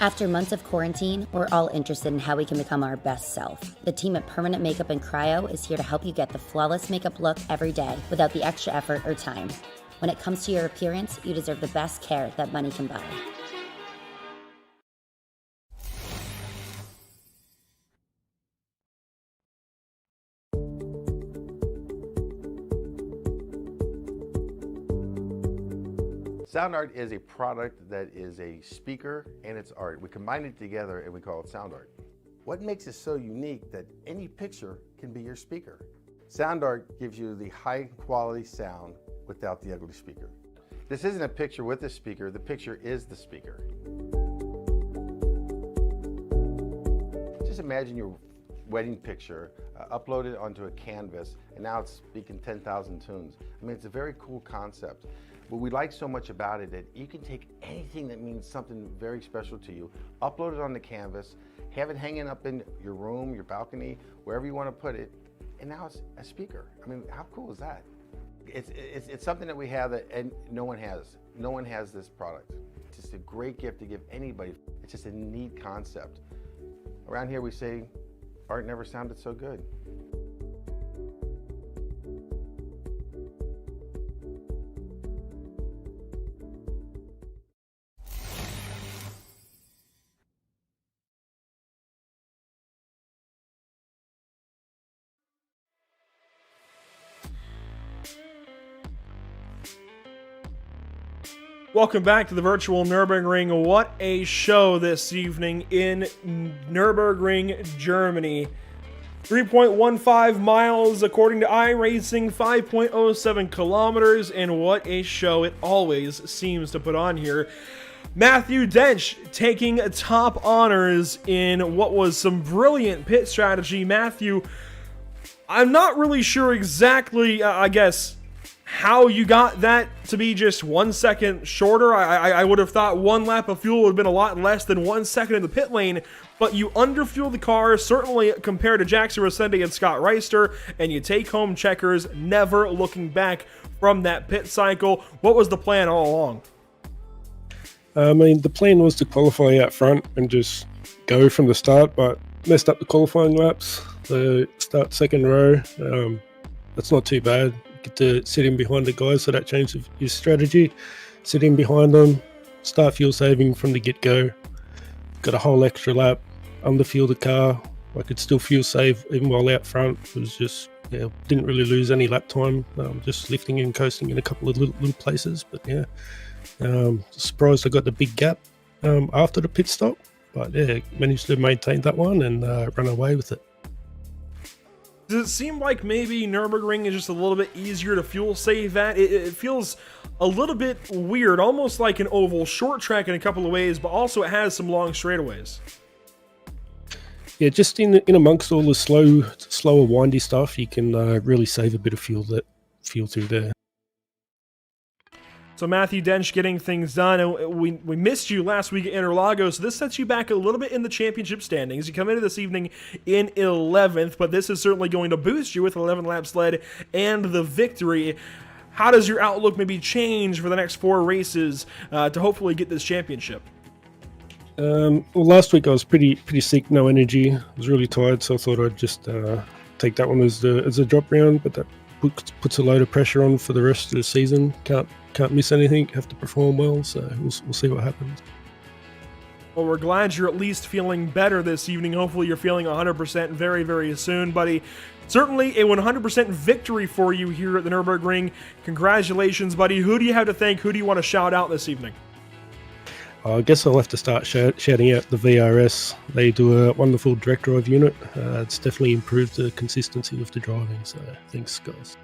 After months of quarantine, we're all interested in how we can become our best self. The team at Permanent Makeup and Cryo is here to help you get the flawless makeup look every day without the extra effort or time. When it comes to your appearance, you deserve the best care that money can buy. Sound art is a product that is a speaker and it's art. We combine it together and we call it sound art. What makes it so unique that any picture can be your speaker? Sound art gives you the high quality sound without the ugly speaker. This isn't a picture with a speaker, the picture is the speaker. Just imagine your wedding picture uploaded onto a canvas, and now it's speaking 10,000 tunes. I mean, it's a very cool concept. What we like so much about it that you can take anything that means something very special to you, upload it on the canvas, have it hanging up in your room, your balcony, wherever you want to put it, and now it's a speaker. I mean, how cool is that? It's something that we have that and no one has. No one has this product. It's just a great gift to give anybody. It's just a neat concept. Around here we say, art never sounded so good. Welcome back to the virtual Nurburgring. What a show this evening in Nurburgring, Germany. 3.15 miles according to iRacing, 5.07 kilometers, and what a show it always seems to put on here. Matthew Dench taking top honors in what was some brilliant pit strategy. Matthew, I'm not really sure exactly, how you got that to be just 1 second shorter. I would have thought one lap of fuel would have been a lot less than 1 second in the pit lane, but you underfueled the car, certainly compared to Jackson Rosende and Scott Reister, and you take home checkers, never looking back from that pit cycle. What was the plan all along? I mean, the plan was to qualify out front and just go from the start, but messed up the qualifying laps. The start second row, that's not too bad. Get to sit in behind the guys, so that changed his strategy. Sit in behind them, start fuel saving from the get-go. Got a whole extra lap, underfuel the car. I could still fuel save even while out front. It was just, didn't really lose any lap time. Just lifting and coasting in a couple of little places. But surprised I got the big gap after the pit stop. But managed to maintain that one and run away with it. Does it seem like maybe Nurburgring is just a little bit easier to fuel save at? It feels a little bit weird, almost like an oval short track in a couple of ways, but also it has some long straightaways. Yeah, just in amongst all the slower, windy stuff, you can really save a bit of fuel through there. So Matthew Dench getting things done, and we missed you last week at Interlagos, so this sets you back a little bit in the championship standings. You come into this evening in 11th, but this is certainly going to boost you with 11 laps led and the victory. How does your outlook maybe change for the next 4 races to hopefully get this championship? Well, last week I was pretty sick, no energy. I was really tired, so I thought I'd just take that one as a drop round, but that puts a load of pressure on for the rest of the season. Can't miss anything, have to perform well, so we'll see what happens. Well, we're glad you're at least feeling better this evening. Hopefully you're feeling 100% very, very soon, buddy. Certainly a 100% victory for you here at the Nurburgring. Congratulations, buddy. Who do you have to thank? Who do you want to shout out this evening? I guess I'll have to start shouting out the VRS. They do a wonderful direct drive unit. It's definitely improved the consistency of the driving, so thanks, guys.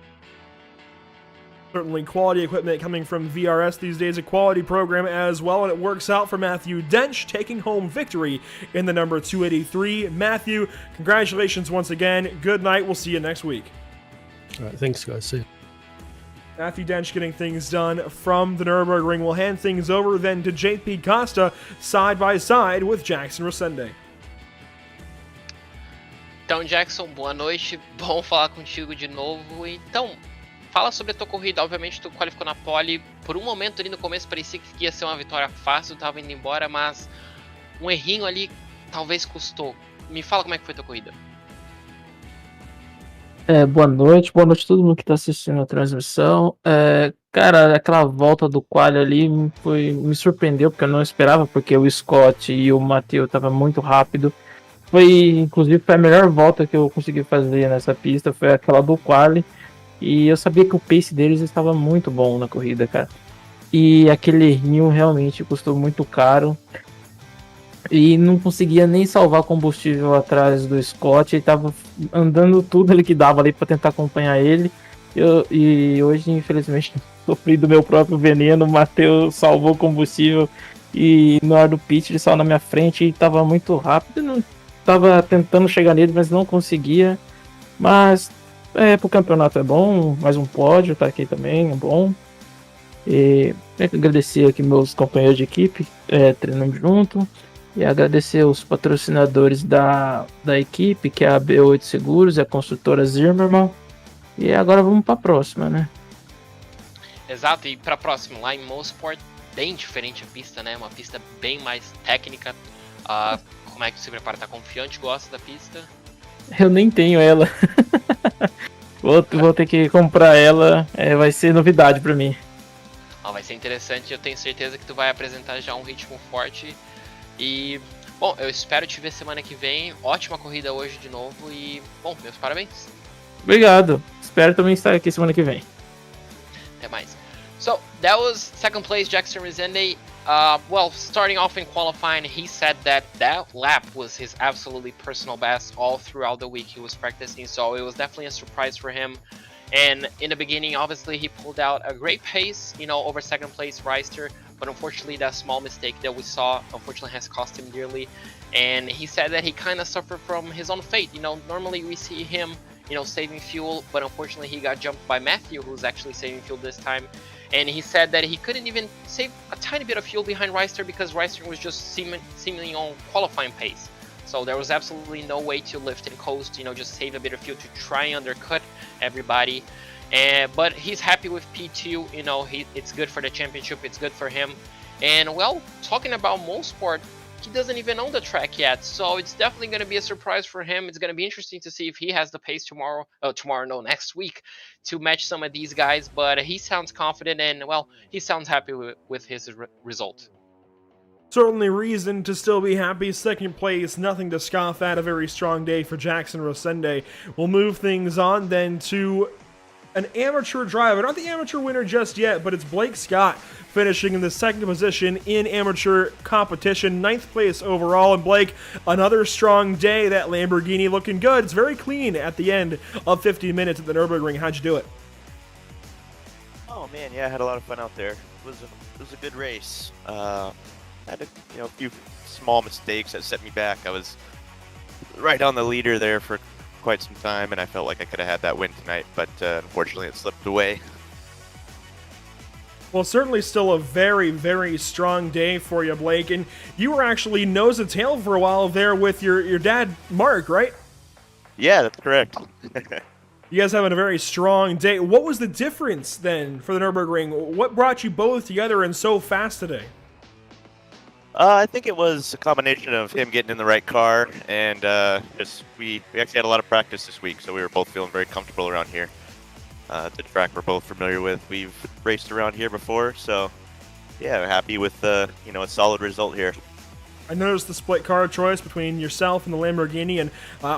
Certainly quality equipment coming from VRS these days, a quality program as well, and it works out for Matthew Dench taking home victory in the number 283. Matthew, congratulations once again. Good night. We'll see you next week. All right, thanks, guys. See you. Matthew Dench getting things done from the Nurburgring. We'll hand things over then to JP Costa, side by side with Jackson Rosende. Então, Jackson, boa noite. Bom falar contigo de novo. Então, fala sobre a tua corrida. Obviamente, tu qualificou na pole. Por um momento ali no começo parecia que ia ser uma vitória fácil, tava indo embora, mas um errinho ali talvez custou. Me fala como é que foi a tua corrida. Boa noite a todo mundo que está assistindo a transmissão. Cara, aquela volta do quali ali me surpreendeu, porque eu não esperava, porque o Scott e o Matheus estavam muito rápido. Inclusive, foi a melhor volta que eu consegui fazer nessa pista, foi aquela do quali. E eu sabia que o pace deles estava muito bom na corrida, cara. E aquele errinho realmente custou muito caro. E não conseguia nem salvar combustível atrás do Scott. Ele tava andando tudo ali que dava ali para tentar acompanhar ele. E hoje, infelizmente, sofri do meu próprio veneno. O Matheus salvou o combustível e na hora do pit ele saiu na minha frente e tava muito rápido. Não tava tentando chegar nele, mas não conseguia. Mas pro campeonato é bom, mais um pódio tá aqui também, é bom. E agradecer aqui meus companheiros de equipe, treinando junto. E agradecer os patrocinadores da equipe, que é a B8 Seguros e a construtora Zimmermann. E agora vamos para a próxima, né? Exato, e para a próxima, lá em Mosport, bem diferente a pista, né? Uma pista bem mais técnica. Como é que você prepara? Tá confiante? Gosta da pista? Eu nem tenho ela. Vou ter que comprar ela, vai ser novidade para mim. Vai ser interessante, eu tenho certeza que tu vai apresentar já um ritmo forte. E, bom, eu espero te ver semana que vem. Ótima corrida hoje de novo e, bom, meus parabéns. Obrigado. Espero também estar aqui semana que vem. Até mais. So, that was second place Jackson Resende. Well, starting off in qualifying, he said that lap was his absolutely personal best all throughout the week he was practicing. So, it was definitely a surprise for him. And in the beginning, obviously, he pulled out a great pace, over second place Reister. But unfortunately, that small mistake that we saw, unfortunately, has cost him dearly. And he said that he kind of suffered from his own fate. Normally we see him, saving fuel, but unfortunately he got jumped by Matthew, who's actually saving fuel this time. And he said that he couldn't even save a tiny bit of fuel behind Reister because Reister was just seemingly on qualifying pace. So there was absolutely no way to lift and coast, just save a bit of fuel to try and undercut everybody. But he's happy with P2, it's good for the championship, it's good for him. And well, talking about Mosport, he doesn't even own the track yet, so it's definitely going to be a surprise for him. It's going to be interesting to see if he has the pace next week to match some of these guys, but he sounds confident and, well, he sounds happy with his result. Certainly reason to still be happy. Second place, nothing to scoff at. A very strong day for Jackson Rosende. We'll move things on then to an amateur driver. Not the amateur winner just yet, but it's Blake Scott finishing in the second position in amateur competition. 9th place overall. And Blake, another strong day. That Lamborghini looking good. It's very clean at the end of 50 minutes at the Nurburgring. How'd you do it? Oh man, yeah, I had a lot of fun out there. It was a good race. Had a few small mistakes that set me back. I was right on the leader there for quite some time, and I felt like I could have had that win tonight, but unfortunately it slipped away. Well, certainly still a very, very strong day for you, Blake, and you were actually nose to tail for a while there with your dad, Mark, right? Yeah, that's correct. You guys having a very strong day. What was the difference then for the Nürburgring? What brought you both together and so fast today? I think it was a combination of him getting in the right car, and we actually had a lot of practice this week, so we were both feeling very comfortable around here. The track we're both familiar with. We've raced around here before, so yeah, we're happy with a solid result here. I noticed the split car choice between yourself and the Lamborghini, and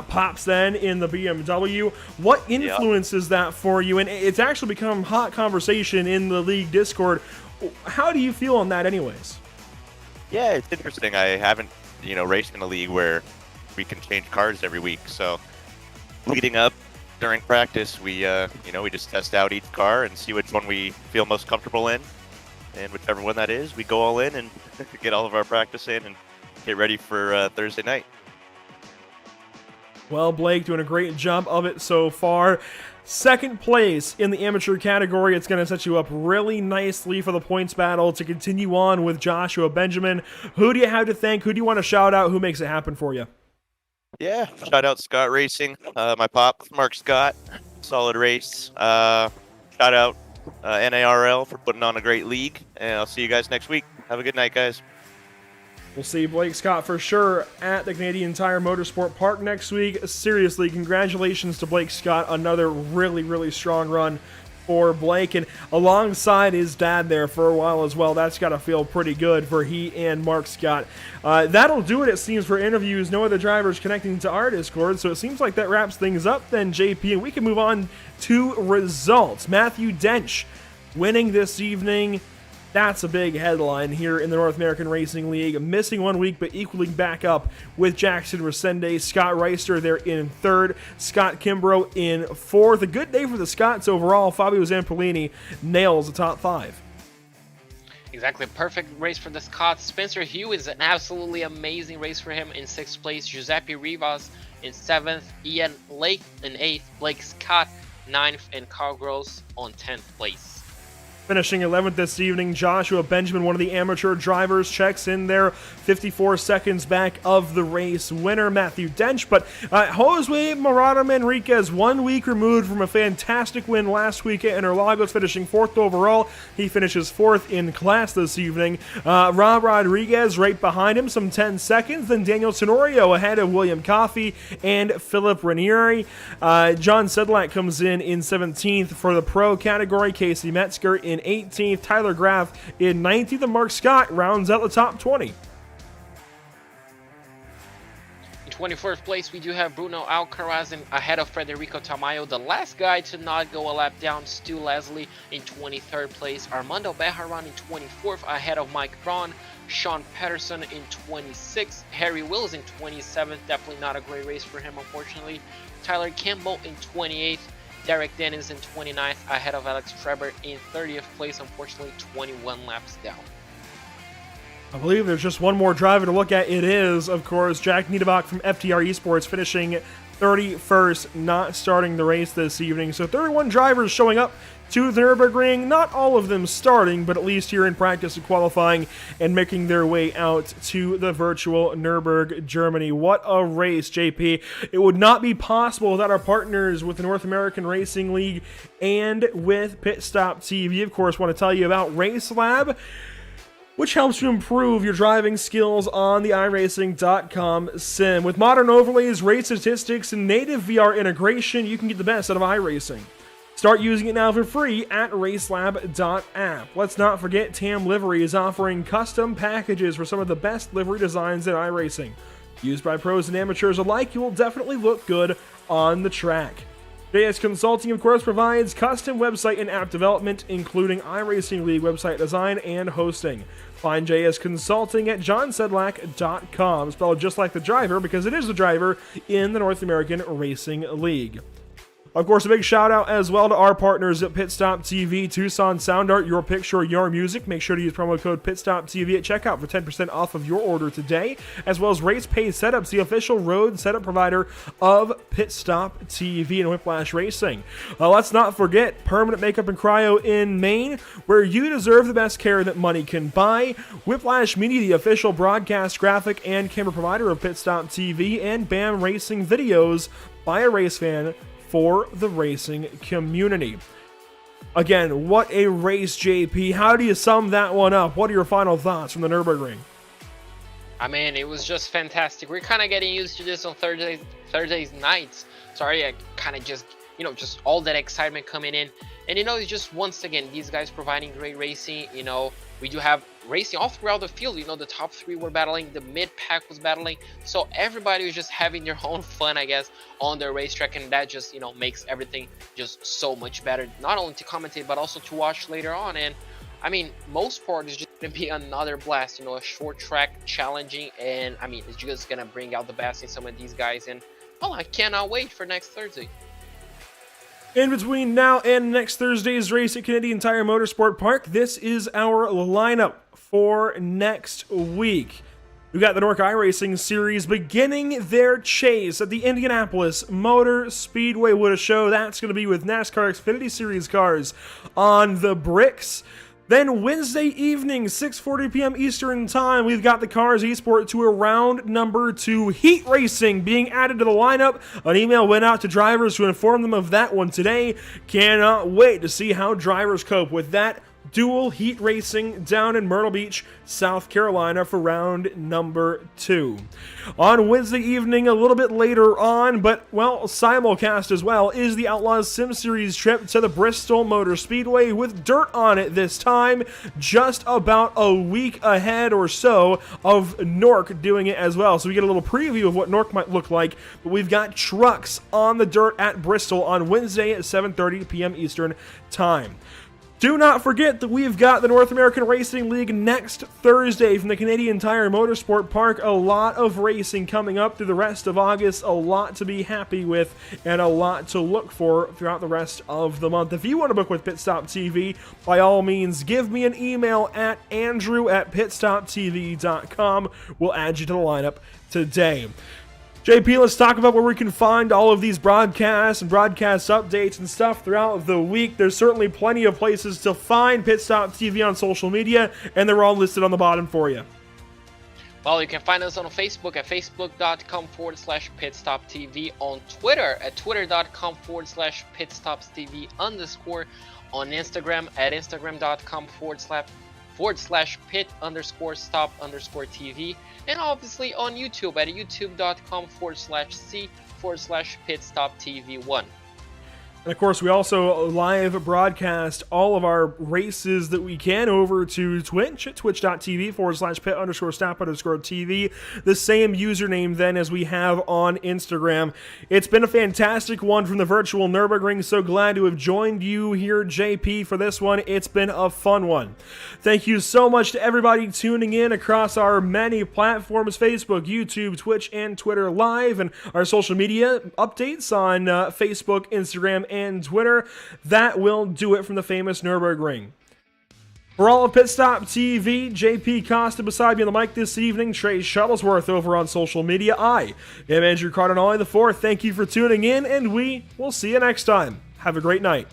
Pops then in the BMW. What influences that for you? And it's actually become hot conversation in the league Discord. How do you feel on that anyways? Yeah, it's interesting. I haven't, raced in a league where we can change cars every week. So leading up during practice, we just test out each car and see which one we feel most comfortable in. And whichever one that is, we go all in and get all of our practice in and get ready for Thursday night. Well, Blake doing a great job of it so far. Second place in the amateur category. It's going to set you up really nicely for the points battle to continue on with Joshua Benjamin. Who do you have to thank? Who do you want to shout out? Who makes it happen for you? Yeah, shout out Scott Racing, my pop, Mark Scott. Solid race. Shout out NARL for putting on a great league. And I'll see you guys next week. Have a good night, guys. We'll see Blake Scott for sure at the Canadian Tire Motorsport Park next week. Seriously, congratulations to Blake Scott. Another really, really strong run for Blake. And alongside his dad there for a while as well. That's got to feel pretty good for he and Mark Scott. That'll do it seems, for interviews. No other drivers connecting to our Discord. So it seems like that wraps things up then, JP. And we can move on to results. Matthew Dench winning this evening. That's a big headline here in the North American Racing League. Missing 1 week, but equaling back up with Jackson Resende. Scott Reister there in third. Scott Kimbrough in fourth. A good day for the Scots overall. Fabio Zampolini nails the top 5. Exactly, a perfect race for the Scots. Spencer Hugh is an absolutely amazing race for him in 6th place. Giuseppe Rivas in 7th. Ian Lake in 8th. Blake Scott 9th. And Carl Gross on 10th place. Finishing 11th this evening, Joshua Benjamin, one of the amateur drivers, checks in there 54 seconds back of the race winner, Matthew Dench. But Jose Murata Manriquez, 1 week removed from a fantastic win last week at Interlagos, finishing 4th overall. He finishes 4th in class this evening. Rob Rodriguez right behind him, some 10 seconds. Then Daniel Tenorio ahead of William Coffey and Philip Ranieri. John Sedlak comes in 17th for the pro category. Casey Metzger in 18th, Tyler Graff in 19th, and Mark Scott rounds out the top 20. In 21st place, we do have Bruno Alcaraz ahead of Federico Tamayo. The last guy to not go a lap down, Stu Leslie in 23rd place. Armando Bejarran in 24th ahead of Mike Braun. Sean Patterson in 26th. Harry Wills in 27th. Definitely not a great race for him, unfortunately. Tyler Campbell in 28th. Derek Dennis in 29th ahead of Alex Treber in 30th place, unfortunately 21 laps down. I believe there's just one more driver to look at. It is, of course, Jack Niederbach from FTR Esports, finishing 31st, not starting the race this evening. So 31 drivers showing up to the Nurburgring, not all of them starting, but at least here in practice and qualifying and making their way out to the virtual Nürburgring, Germany. What a race, JP. It would not be possible without our partners with the North American Racing League and with PitStopTV. Of course, want to tell you about RaceLab, which helps to improve your driving skills on the iRacing.com sim. With modern overlays, race statistics, and native VR integration, you can get the best out of iRacing. Start using it now for free at racelab.app. Let's not forget Tam Livery is offering custom packages for some of the best livery designs in iRacing. Used by pros and amateurs alike, you will definitely look good on the track. JS Consulting, of course, provides custom website and app development, including iRacing League website design and hosting. Find JS Consulting at johnsedlak.com, spelled just like the driver because it is the driver in the North American Racing League. Of course, a big shout out as well to our partners at PitStopTV, Tucson Sound Art, your picture, your music. Make sure to use promo code PitStopTV at checkout for 10% off of your order today, as well as Race Pay Setups, the official road setup provider of PitStopTV and Whiplash Racing. Let's not forget Permanent Makeup and Cryo in Maine, where you deserve the best care that money can buy. Whiplash Media, the official broadcast, graphic, and camera provider of PitStopTV, and BAM Racing Videos by a race fan for the racing community. Again, what a race, JP. How do you sum that one up? What are your final thoughts from the Nürburgring? I mean, it was just fantastic. We're kind of getting used to this on Thursdays nights. Sorry, I kind of just all that excitement coming in. And it's just once again, these guys providing great racing. We do have racing all throughout the field. The top 3 were battling, the mid pack was battling. So everybody was just having their own fun, I guess, on their racetrack. And that just, makes everything just so much better. Not only to commentate, but also to watch later on. And I mean, most part is just going to be another blast, a short track, challenging. And I mean, it's just going to bring out the best in some of these guys. And well, I cannot wait for next Thursday. In between now and next Thursday's race at Canadian Tire Motorsport Park, this is our lineup for next week. We've got the Nork iRacing Series beginning their chase at the Indianapolis Motor Speedway. What a show. That's going to be with NASCAR Xfinity Series cars on the bricks. Then Wednesday evening, 6:40 p.m. Eastern Time, we've got the Cars Esport Tour round number 2 heat racing being added to the lineup. An email went out to drivers to inform them of that one today. Cannot wait to see how drivers cope with that dual heat racing down in Myrtle Beach, South Carolina for round number 2. On Wednesday evening, a little bit later on, but simulcast as well, is the Outlaws Sim Series trip to the Bristol Motor Speedway with dirt on it this time, just about a week ahead or so of Nork doing it as well. So we get a little preview of what Nork might look like, but we've got trucks on the dirt at Bristol on Wednesday at 7:30 p.m. Eastern Time. Do not forget that we've got the North American Racing League next Thursday from the Canadian Tire Motorsport Park. A lot of racing coming up through the rest of August, a lot to be happy with, and a lot to look for throughout the rest of the month. If you want to book with PitStopTV, by all means, give me an email at andrew@pitstoptv.com. We'll add you to the lineup today. JP, let's talk about where we can find all of these broadcasts and broadcast updates and stuff throughout the week. There's certainly plenty of places to find Pit Stop TV on social media, and they're all listed on the bottom for you. Well, you can find us on Facebook at facebook.com/PitStopTV, on Twitter at twitter.com/PitStopTV_, on Instagram at instagram.com/pit_stop_TV, and obviously on YouTube at youtube.com/c/PitStopTV1. And of course, we also live broadcast all of our races that we can over to Twitch at twitch.tv/pit_stop_TV. The same username then as we have on Instagram. It's been a fantastic one from the virtual Nurburgring. So glad to have joined you here, JP, for this one. It's been a fun one. Thank you so much to everybody tuning in across our many platforms: Facebook, YouTube, Twitch, and Twitter Live, and our social media updates on Facebook, Instagram, and Twitter. That will do it from the famous Nurburgring. For all of Pit Stop TV, JP Costa beside me on the mic this evening, Trey Shuttlesworth over on social media. I am Andrew Cardinale IV. Thank you for tuning in, and we will see you next time. Have a great night.